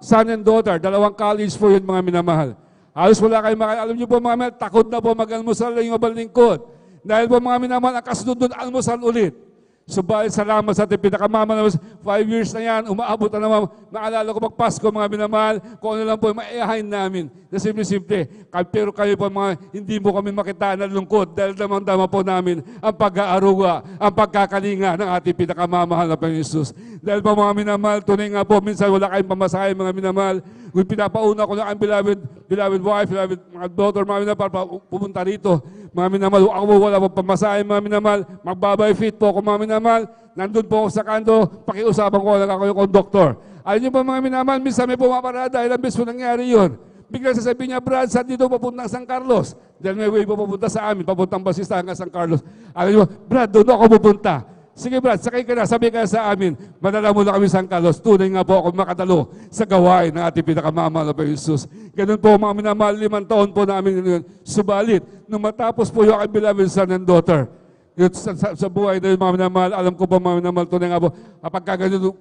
son and daughter, dalawang college po yun mga minamahal. Halos wala kayong alam niyo po mga minamahal, takot na po mag-almusal yung mabalingkod. Dahil po mga minamahal, ang kasunod doon, almusal ulit. Subalit salamat sa ating pinakamamahal, 5 years na yan, umaabot na naman, naalala ko magpasko mga minamahal, kung ano lang po yung maiahain namin. Na simple-simple, pero kayo po mga, hindi mo kami makita na lungkot dahil damang-dama po namin ang pag-aaruga, ang pagkakalinga ng ating pinakamamahal na Panginoon Jesus. Dahil po mga minamahal, tunay nga po, minsan wala kayong pamasahe mga minamahal, kung pinapauna ko na ang beloved wife, beloved mga daughter, mga minamahal, para pumunta rito. Mga minamahal, ako wala pong pamasahe, mga minamahal, magbabay fit po ako, mga minamahal, nandun po ako sa kanto, pakiusapan ko lang ako yung conductor. Alam niyo po mga minamahal, minsan may pumaparada, ilang beses po nangyari yun. Biglang sasabihin niya, Brad, saan dito papuntang San Carlos? Dahil may way po papunta sa amin, papuntang Basista hanggang San Carlos. Alam niyo, Brad, doon ako pupunta. Sige Brad, sakay ka na, sabi ka sa amin, madala mo na kami San Carlos. Tunay nga po ako makadalo sa gawain ng ating pinakamamahal na Panginoon Jesus. Ganun po mga minamahal, 5 taon po namin yun. Subalit, nung matapos po yung aking beloved son and daughter, sa buhay na yun, mga minamahal, alam ko po mga minamahal, tunay nga po, kapag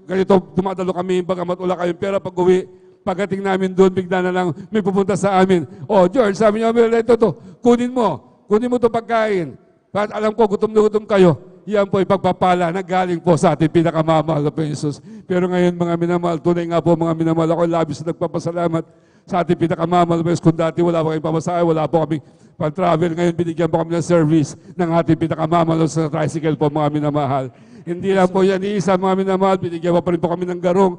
ganito dumadalo kami, bagamat wala kayong pera pag-uwi, pagdating namin doon, bigla na lang may pupunta sa amin. Oh, George, sabi niya, ito, kunin mo to pagkain. At alam ko, gutom na gutom kayo. Yan po ipagpapala na galing po sa ating pinakamamahal na Panginoon Jesus. Pero ngayon mga minamahal, tunay nga po mga minamahal, ako labis na nagpapasalamat sa ating pinakamamahal na Panginoon. Kung dati wala po kayong pamasahe, wala po kami pang-travel, ngayon binigyan po kami ng service ng ating pinakamamahal sa tricycle po, mga minamahal. Hindi lang po yan iisa, mga minamahal, binigyan pa rin po kami ng garong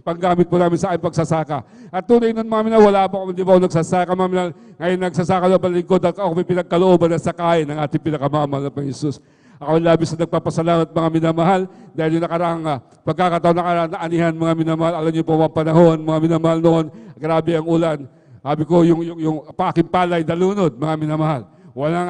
panggamit po namin sa aking pagsasaka. At tunay nun, mga minamahal, wala po kami, di ba ako nagsasaka, mga minamahal, ngayon nagsasaka na balingkod at ako may pinagkalooban na sakayin ng ating pinakamamahal na Panginoon Jesus. Ako labis na nagpapasalamat, mga minamahal, dahil yung nakaraang pagkakataon na anihan, mga minamahal, alam niyo po mga panahon, mga minamahal noon, grabe ang ulan. Sabi ko, yung paking palay, dalunod, mga minamahal.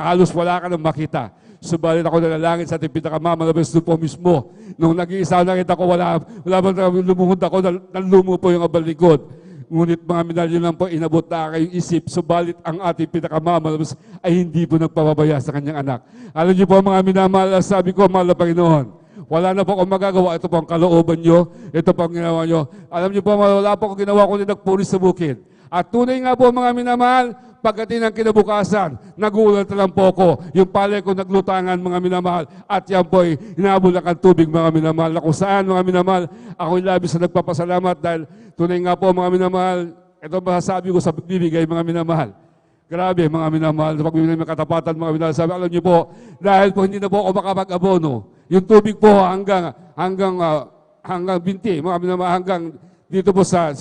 Halos wala ka nang makita. Subalit ako nalalangin sa ating pinakamamahal na Panginoon po mismo. Nung nag-iisa nakita ko, wala bang lumuhod ako, nalumo po yung abalikod. Ngunit mga minahal, yun lang po, inabot na kayong isip. Subalit ang ating pinakamamahal ay hindi po nagpapabaya sa kanyang anak. Alam niyo po mga minamahal, sabi ko, mahal na Panginoon, wala na po akong magagawa. Ito po ang kalooban nyo. Ito po ang ginawa nyo. Alam niyo po, wala po akong ginawa kundi nagpuri sa bukid. At tunay nga po mga minamahal, pagdating ng kinabukasan, nagulat na lang po ako. Yung palay ko naglutangan, mga minamahal. At yan po ay hinabulak ang tubig, mga minamahal. Na kung saan, mga minamahal, ako'y labis na nagpapasalamat dahil tunay nga po, mga minamahal, ito masasabi ko sa pagbibigay, mga minamahal. Grabe, mga minamahal, sa pagbibigay ng katapatan, mga minamahal. Sabi, alam niyo po, dahil po hindi na po ako makapag-abono. Yung tubig po hanggang binti, mga minamahal, hanggang dito po sa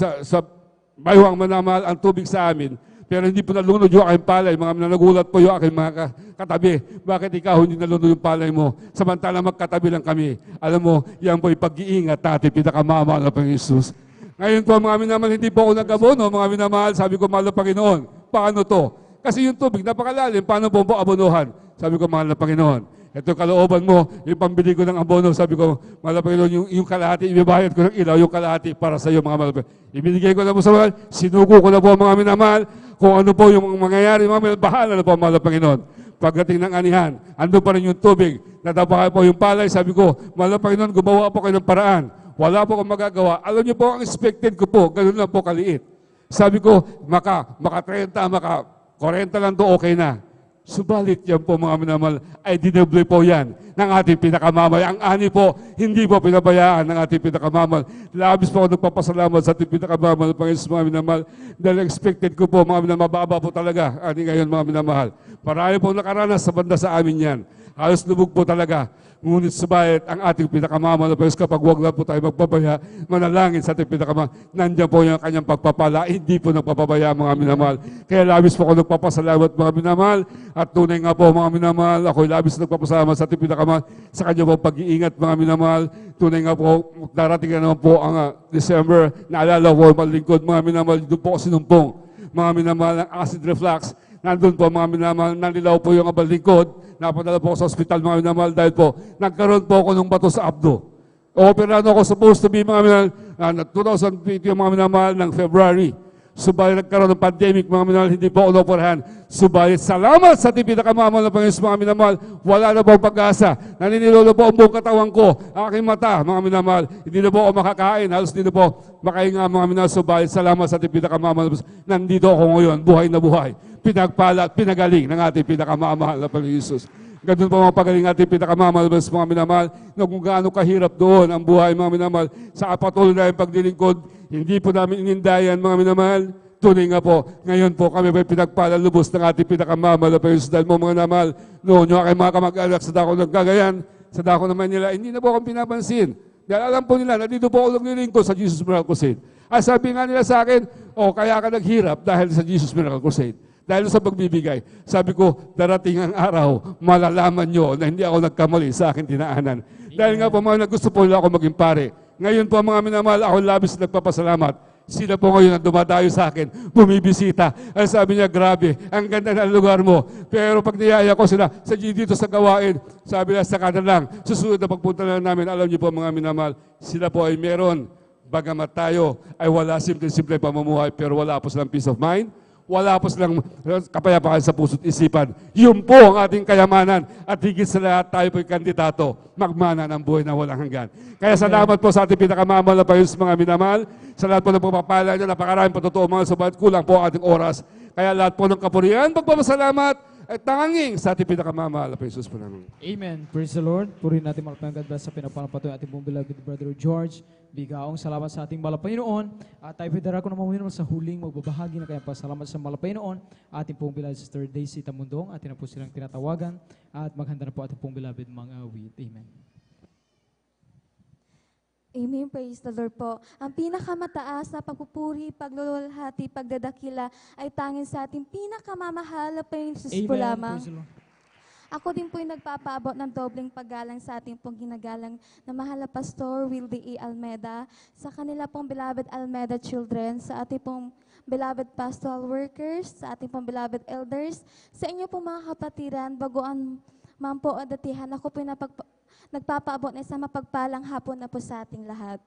bayuang manamahal ang tubig sa amin. Pero hindi po nalunod yung aking palay. Mga nagulat po yung aking mga katabi. Bakit ikaw hindi nalunod yung palay mo? Samantala magkatabi lang kami. Alam mo, yan po yung pag-iingat natin, pinakamamahal na Panginoon Jesus. Ngayon po mga minamahal, hindi po ako nag-abono. Mga minamahal, sabi ko, mahal na Panginoon, paano to? Kasi yung tubig, napakalalim, paano po abonohan? Sabi ko, mahal na Panginoon, ito kalooban mo, yung pambili ko ng abono, sabi ko, mahal na Panginoon, yung kalahati, ibibayad ko ng ilaw, yung kalahati para sa iyo, mga mahal. Ibinigay ko na po sa mahal, sinuko ko na po mga minamahal, kung ano po yung mangyayari, mga minamahal, bahala na po, mahal na Panginoon. Pagdating ng anihan, ando pa rin yung tubig, natapakay po yung palay, sabi ko, mahal na Panginoon, gumawa po kayo ng paraan. Wala po akong magagawa. Alam niyo po, ang expected ko po, ganun lang po kaliit. Sabi ko, maka 30, maka 40 lang to, okay na. Subalit yan po mga minamahal, ay dinoble po yan ng ating pinakamamahal. Ang ani po, hindi po pinabayaan ng ating pinakamamahal. Labis po ako nagpapasalamat sa ating pinakamamahal, Panginoon, mga minamahal. Dahil expected ko po, mga minamahal, mababa po talaga, ani ngayon mga minamahal. Marami po nakaranas sa banda sa amin yan. Halos lubog po talaga. Ngunit subayat ang ating pinakamamahal na Panginoon, kapag wag lang po tayo magpapaya, manalangin sa ating pinakamamahal, nandiyan po yung kanyang pagpapala, hindi po nagpapabaya mga minamahal. Kaya labis po ako nagpapasalamat mga minamahal, at tunay nga po mga minamahal, ako'y labis nagpapasalamat sa ating pinakamamahal, sa kanyang po pag-iingat mga minamahal. Tunay nga po, darating na naman po ang December, naalala ko, malingkod mga minamahal, doon po ako sinumpong. Mga minamahal, ang acid reflux, nandun po mga minamahal, nalilaw po yung abalingkod, napadala po ako sa ospital mga minamahal dahil po nagkaroon po ako ng bato sa abdo. Operado ako supposed to be mga minamahal, 2020 yung mga minamahal ng February. Subalit nagkaroon ng pandemic mga minamahal, hindi po ako naoperahan. Subalit salamat sa ating pinakamamahal na Panginoon mga minamahal, wala na po ang pag-asa. Naninilolo po ang buong katawan ko, aking mata mga minamahal. Hindi na po ako makakain, halos hindi na po makahinga mga minamahal. Subalit salamat sa ating pinakamamahal. Nandito ako ngayon, buhay na buhay. Pinagpala at pinagaling ng ating pinakamamahal na Panginoon Jesus. Ganun po mga pagaling ating pinakamamahal mga minamahal, na kung gaano kahirap doon ang buhay mga minamahal, sa patuloy na yung paglilingkod, hindi po namin inindayan mga minamahal. Tunay nga po, ngayon po kami may pinagpala lubos ng ating pinakamamahal na Panginoon Jesus. Dahil mo mga minamahal, noon yung aking mga kamag-anak sa dako ng Cagayan, sa dako naman nila, hindi na po akong pinapansin. Dahil alam po nila, nandito po ako naglilingkod sa Jesus Miracle Crusade. At sabi nga nila sa akin, kaya ka naghirap dahil sa Jesus Miracle Crusade. Dahil sa pagbibigay, sabi ko, darating ang araw, malalaman nyo na hindi ako nagkamali sa aking dinaanan. Dahil nga po mga gusto po nila ako maging pare. Ngayon po mga minamahal, ako labis nagpapasalamat. Sila po ngayon ang dumadayo sa akin, bumibisita. Ay sabi niya, grabe, ang ganda ng lugar mo. Pero pag niyaya ko sila dito sa gawain, sabi nila, saka na lang, susunod na pagpunta na namin, alam niyo po mga minamahal, sila po ay meron. Bagamat tayo ay wala simple-simple pamumuhay, pero wala po silang peace of mind. Wala po silang kapayapaan sa puso't isipan. Yun po ang ating kayamanan. At higit sa lahat, tayo po'y kandidato. Magmana ng buhay na walang hanggan. Kaya salamat po sa ating pinakamamahal na Panginoon mga minamahal. Sa lahat po ng pagpapala niyo, napakaraming patotoo mga subalit, kulang po ang ating oras. Kaya lahat po ng kapurihan, pagpapasalamat, at tanging sa ating pinakamamahal na Panginoon po namin. Amen. Praise the Lord. Purihin natin mga God bless sa pinapalapatoy ating mong beloved Brother George. Bigaong salamat sa ating Malapaynoon. At tayo pwede ko naman muna sa huling magbabahagi na kayang pasalamat sa Malapaynoon. Ating pong beloved Sister Daisy Tamundong. Atin na po silang tinatawagan. At maghanda na po ating pong beloved mga awit. Amen. Amen. Praise the Lord po. Ang pinakamataas na pagpupuri, pagluluwalhati, pagdadakila ay tanging sa ating pinakamamahal na Panginoon po lamang. Praise the Lord. Ako din po yung nagpapaabot ng dobleng paggalang sa ating pong ginagalang na mahal na Pastor Wildy E. Almeda, sa kanila pong beloved Almeda children, sa ating pong beloved pastoral workers, sa ating pong beloved elders, sa inyo pong mga kapatiran, baguan man po o datihan, ako po yung nagpapaabot na isang mapagpalang hapon na po sa ating lahat.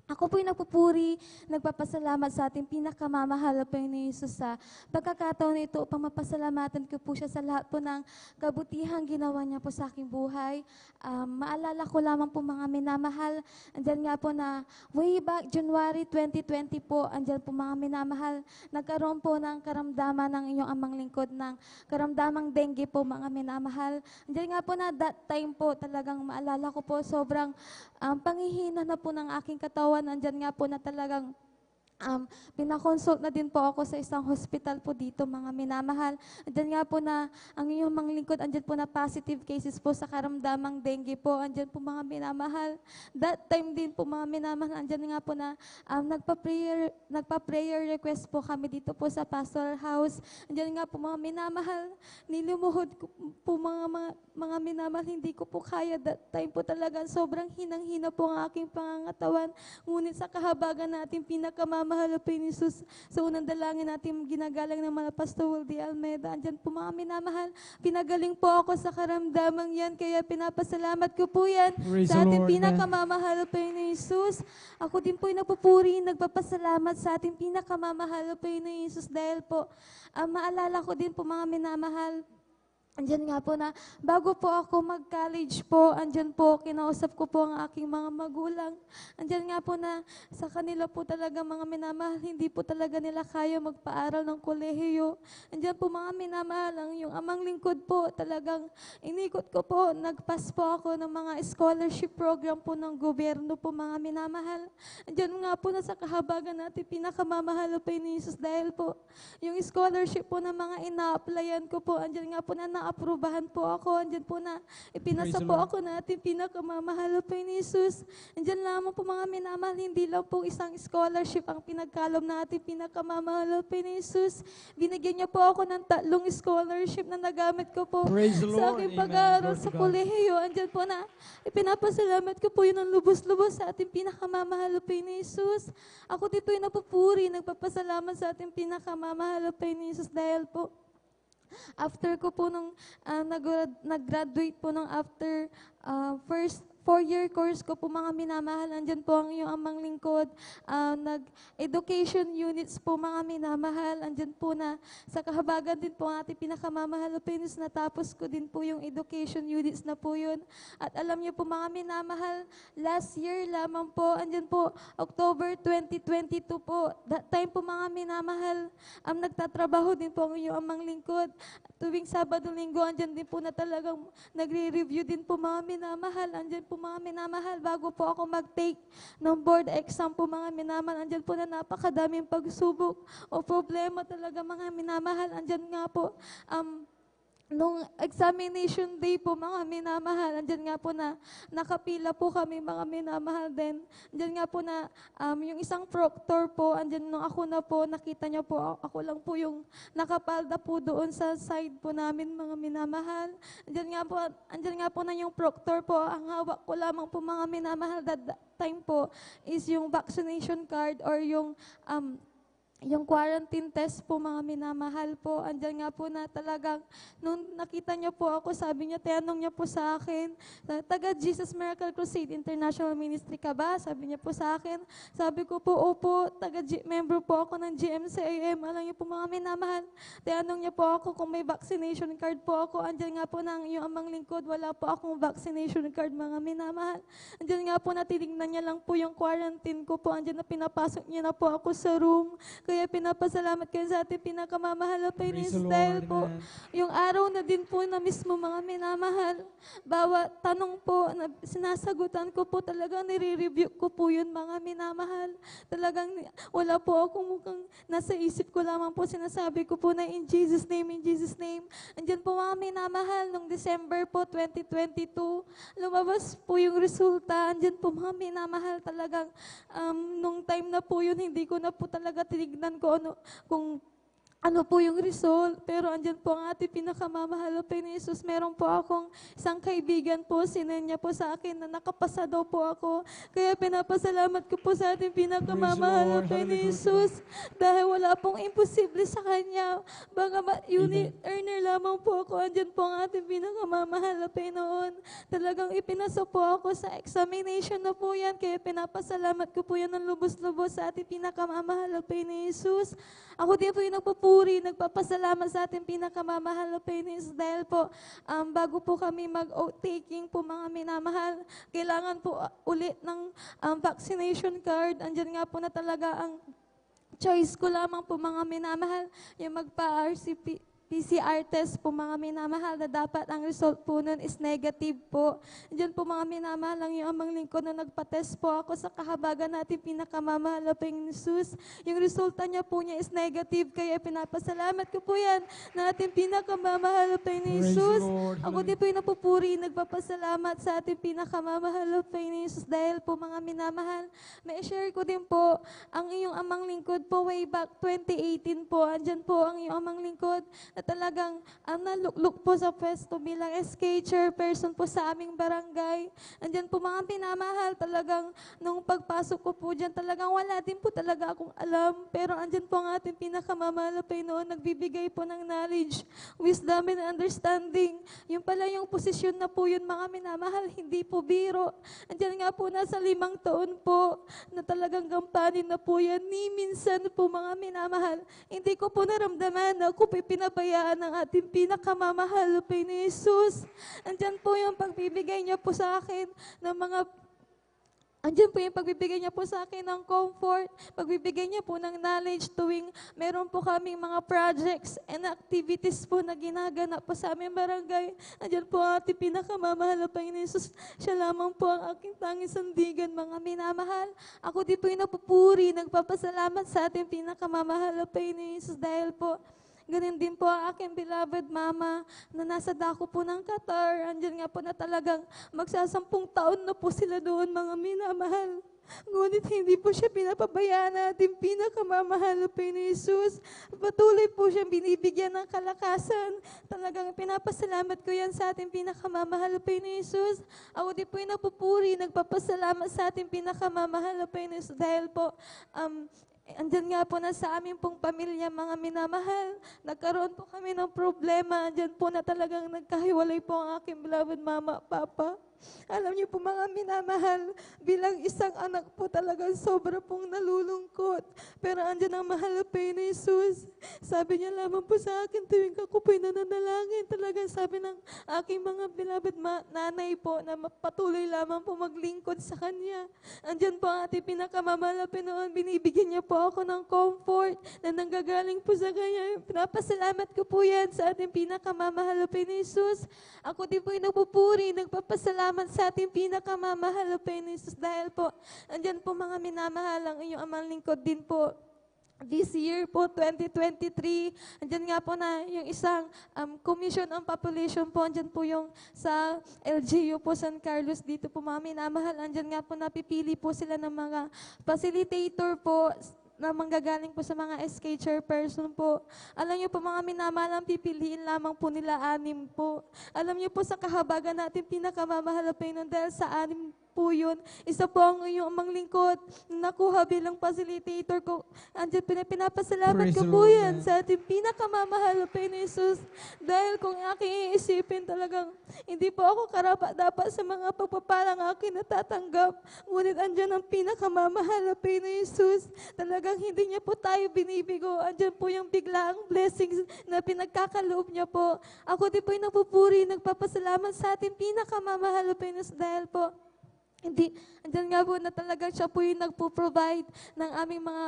Ako po'y nagpupuri, nagpapasalamat sa ating pinakamamahal na Panginoon Jesus sa pagkakataon ito upang mapasalamatan ko po siya sa lahat po ng kabutihang ginawa niya po sa aking buhay. Maalala ko lamang po mga minamahal, andyan nga po na way back January 2020 po, andyan po mga minamahal, nagkaroon po ng karamdaman ng inyong amang lingkod ng karamdamang dengue po mga minamahal. Andyan nga po na that time po talagang maalala ko po sobrang pangihina na po ng aking katawan. Andyan nga po na talagang pinakonsult na din po ako sa isang hospital po dito, mga minamahal. Andyan nga po na ang inyong mga lingkod, andyan po na positive cases po sa karamdamang dengue po. Andyan po mga minamahal. That time din po mga minamahal, andyan nga po na nagpa-prayer request po kami dito po sa pastoral house. Andyan nga po mga minamahal, nilumuhod ko po mga minamahal, hindi ko po kaya. That time po talaga sobrang hinang-hina po ang aking pangangatawan. Ngunit sa kahabagan natin pinakamamahal na Panginoon Jesus, sa unang dalangin natin ginagalang ng mga Pastor Wildy Almeda. Andyan po mga minamahal, pinagaling po ako sa karamdamang yan, kaya pinapasalamat ko po yan Praise sa the ating Lord, pinakamamahal na Panginoon Jesus. Ako din po yung napupuri, nagpapasalamat sa ating pinakamamahal na Panginoon Jesus dahil po, maalala ko din po mga minamahal, andyan nga po na bago po ako mag-college po, andyan po, kinausap ko po ang aking mga magulang. Andyan nga po na sa kanila po talaga mga minamahal, hindi po talaga nila kaya magpaaral ng kolehiyo. Andyan po mga minamahal, ang yung amang lingkod po, talagang inikot ko po, nagpas po ako ng mga scholarship program po ng gobyerno po mga minamahal. Andyan nga po na sa kahabagan natin, pinakamamahal po ni Jesus dahil po, yung scholarship po ng mga ina-applyan ko po, andyan nga po na aprubahan po ako. Andyan po na ipinasa Praise the po Lord. ako natin pinakamamahal po ni Jesus. Andyan lamang po mga minamahal, hindi lang po isang scholarship ang pinagkalom natin pinakamamahal po ni Jesus. Binigyan niya po ako ng 3 scholarship na nagamit ko po Praise the sa Lord. aking Amen. pag-aaral Glory sa to God. kolehiyo. Andyan po na ipinapasalamat ko po yun ng lubos-lubos sa ating pinakamamahal po ni Jesus. Ako din po yung napupuri, nagpapasalamat sa ating pinakamamahal po ni Jesus dahil po after ko po nung nag-graduate po nung after first 4-year course ko po mga minamahal, andyan po ang iyong amang lingkod, nag-education units po mga minamahal, andyan po na sa kahabagan din po ang ating pinakamamahal na Panginoon, natapos ko din po yung education units na po yun. At alam niyo po mga minamahal, last year lamang po, andyan po, October 2022 po, that time po mga minamahal, nagtatrabaho din po ang iyong amang lingkod. Tuwing Sabado, Linggo, andyan din po na talagang nagre-review din po mga minamahal, andyan po mga minamahal, bago po ako mag-take ng board exam po mga minamahal, andyan po na napakadaming pagsubok o problema talaga mga minamahal, andyan nga po, nung examination day po mga minamahal, andyan nga po na nakapila po kami mga minamahal din. Andyan nga po na yung isang proctor po, andyan nung ako na po, nakita niyo po, ako lang po yung nakapalda po doon sa side po namin mga minamahal. Andyan nga po na yung proctor po, ang hawak ko lamang po mga minamahal that time po is yung vaccination card or yung quarantine test po mga minamahal po, andyan nga po na talagang, nung nakita niyo po ako, sabi niya, tinanong niya po sa akin, taga Jesus Miracle Crusade International Ministry ka ba? Sabi niya po sa akin. Sabi ko po, opo, member po ako ng GMCAM. Alam niyo po mga minamahal, tinanong niya po ako kung may vaccination card po ako. Andyan nga po ng yung amang lingkod, wala po akong vaccination card mga minamahal. Andyan nga po na tinignan niya lang po yung quarantine ko po, andyan na pinapasok niya na po ako sa room. Kaya pinapasalamat ko sa ating pinakamamahal na Praise the Panginoon Lord. dahil po Amen. yung araw na din po na mismo mga minamahal, bawat tanong po na sinasagutan ko po talagang nire-review ko po yun mga minamahal. Talagang wala po akong mukhang nasa isip ko lamang po sinasabi ko po na in Jesus' name, in Jesus' name. Andyan po mga minamahal, nung December po 2022, lumabas po yung resulta. Andyan po mga minamahal talagang nung time na po yun, hindi ko na po talaga tinignan ko kung ano po yung result. Pero andyan po ang ating pinakamamahal na Panginoon Jesus. Meron po akong isang kaibigan po, sinenya po sa akin na nakapasa daw po ako. Kaya pinapasalamat ko po sa ating pinakamamahal na Lord. Panginoon Hallelujah. Jesus. Dahil wala pong imposible sa Kanya. Bagamat unit earner lamang po ako, andyan po ang ating pinakamamahal na Panginoon. Talagang ipinasa po ako sa examination na po yan. Kaya pinapasalamat ko po yan ng lubos-lubos sa ating pinakamamahal na Panginoon Jesus. Ako din po yung nagpupuri, nagpapasalamat sa ating pinakamamahal na Panginoon Jesus dahil po bago po kami mag-oath taking po mga minamahal, kailangan po ulit ng vaccination card. Andyan nga po na talaga ang choice ko lamang po mga minamahal, yung PCR test po mga minamahal na dapat ang result po nun is negative po. Diyan po mga minamahal ang yung amang lingkod na nagpa-test po ako sa kahabagan natin pinakamamahal na Panginoon Jesus. Yung resulta niya po niya is negative kaya pinapasalamat ko po yan na ating pinakamamahal na Panginoon Praise the Jesus. Lord. Ako din po yung napupuri, nagpapasalamat sa ating pinakamamahal na Panginoon Jesus dahil po mga minamahal. May share ko din po ang iyong amang lingkod po way back 2018 po. Andyan po ang iyong amang lingkod na talagang nalukluk po sa pwesto bilang SK chairperson po sa aming barangay. Andyan po mga pinamahal, talagang nung pagpasok ko po dyan, talagang wala din po talaga akong alam. Pero andyan po ang ating pinakamamahal na Panginoon, nagbibigay po ng knowledge, wisdom, and understanding. Yung pala yung posisyon na po yun mga minamahal, hindi po biro. Andyan nga po nasa 5 taon po na talagang gampanin na po yan. Ni minsan po mga minamahal, hindi ko po naramdaman na ako po pinabayaan ng ating pinakamamahal na Panginoon Jesus. Andyan po yung pagbibigay niya po sa akin ng mga Andiyan po yung pagbibigay niya po sa akin ng comfort, pagbibigay niya po ng knowledge tuwing meron po kaming mga projects and activities po na ginaganap po sa aming barangay. Andiyan po ang ating pinakamamahal na Panginoon Jesus. Siya lamang po ang aking tanging sandigan, mga minamahal. Ako din po yung napupuri, nagpapasalamat sa ating pinakamamahal na Panginoon Jesus dahil po ganun din po ang aking beloved mama na nasa dako po ng Qatar. Andiyan nga po na talagang magsasampung taon na po sila doon, mga minamahal. Ngunit hindi po siya pinapabayaan natin pinakamamahal na Panginoon Jesus. Patuloy po siyang binibigyan ng kalakasan. Talagang pinapasalamat ko yan sa ating pinakamamahal na Panginoon Jesus. Ako din po yung napupuri, nagpapasalamat sa ating pinakamamahal na Panginoon Jesus dahil po andyan nga po na sa aming pong pamilya, mga minamahal, nagkaroon po kami ng problema. Andyan po na talagang nagkahiwalay po ang aking beloved mama at papa. Alam niyo po mga minamahal, bilang isang anak po talagang sobra pong nalulungkot. Pero andyan ang mahal na Panginoon Jesus. Sabi niya lamang po sa akin tuwing ako po'y nananalangin. Talagang sabi ng aking mga beloved nanay po na patuloy lamang po maglingkod sa Kanya. Andyan po ang ating pinakamamahal na Panginoon. Binibigyan niya po ako ng comfort na nanggagaling po sa Kanya. Pinapasalamat ko po yan sa ating pinakamamahal na Panginoon Jesus. Ako din po yung nagpupuri, nagpapasalamat sa ating pinakamamahal na Panginoon Jesus dahil po, andyan po mga minamahal ang inyong amang lingkod din po. This year po, 2023, andyan nga po na yung isang Commission on Population po, andyan po yung sa LGU po, San Carlos, dito po mga minamahal, andyan nga po napipili po sila ng mga facilitator po, na manggagaling po sa mga SK chairperson po. Alam niyo po mga minamahal, ang pipiliin lamang po nila 6 po. Alam niyo po sa kahabagan natin pinakamamahal na Panginoon dahil sa 6 po yun. Isa po ang iyong amang lingkod nakuha bilang facilitator ko. Andiyan pinapasalamat Praise ko the po Lord, yan man. sa ating pinakamamahal na Panginoon Jesus. Dahil kung aking iisipin talagang hindi po ako karapat-dapat sa mga pagpapalang akin natatanggap. Ngunit andyan ang pinakamamahal na Panginoon Jesus. Talagang hindi niya po tayo binibigo. Andyan po yung biglaang blessings na pinagkakaloob niya po. Ako din po yung napupuri, nagpapasalamat sa ating pinakamamahal na Panginoon dahil po Hindi, andyan nga po na talagang siya po yung nagpo-provide ng aming mga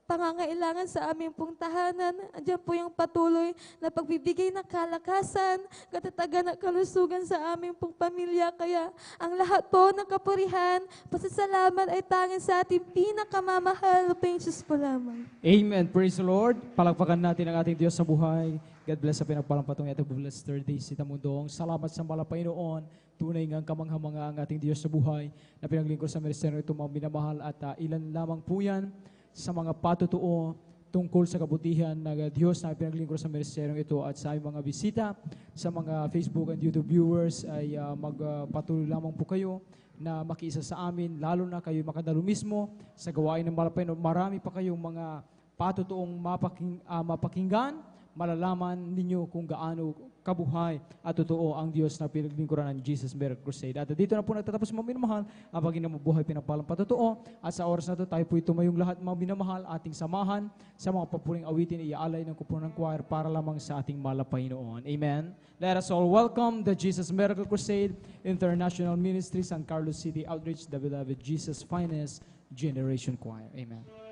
pangangailangan sa aming pong tahanan. Andyan po yung patuloy na pagbibigay ng kalakasan, katatagan at kalusugan sa aming pong pamilya. Kaya ang lahat po ng kapurihan, pasasalamat ay tanging sa ating pinakamamahal na Diyos po lamang. Amen. Praise the Lord. Palakpakan natin ang ating Diyos sa buhay. God bless sa pinagpalampatong ito. Blessed third day si Tamundong. Salamat sa mga Panginoon. Tunay ngang kamangha-mangha ang ating Diyos sa buhay na pinaglingkod sa ministeryo ito mga minamahal at ilan lamang po yan sa mga patutuo tungkol sa kabutihan ng Diyos na pinaglingkod sa ministeryo ito at sa aming mga bisita, sa mga Facebook and YouTube viewers ay magpatuloy lamang po kayo na makiisa sa amin, lalo na kayo makadalo mismo sa gawain ng Malapayno. Marami pa kayong mga patutuong mapakinggan, malalaman ninyo kung gaano kabuhay at totoo ang Diyos na pinaglingkuran ng Jesus Miracle Crusade. At dito na po nagtatapos mga minamahal ang Panginoon mabuhay pinagpalang patotoo. At sa oras na ito, tayo po tumayong lahat mga minamahal ating samahan sa mga papuring awitin iaalay ng kupunan ng choir para lamang sa ating Malapaynoon. Amen. Let us all welcome the Jesus Miracle Crusade International Ministry, San Carlos City Outreach, the beloved Jesus Finest Generation Choir. Amen.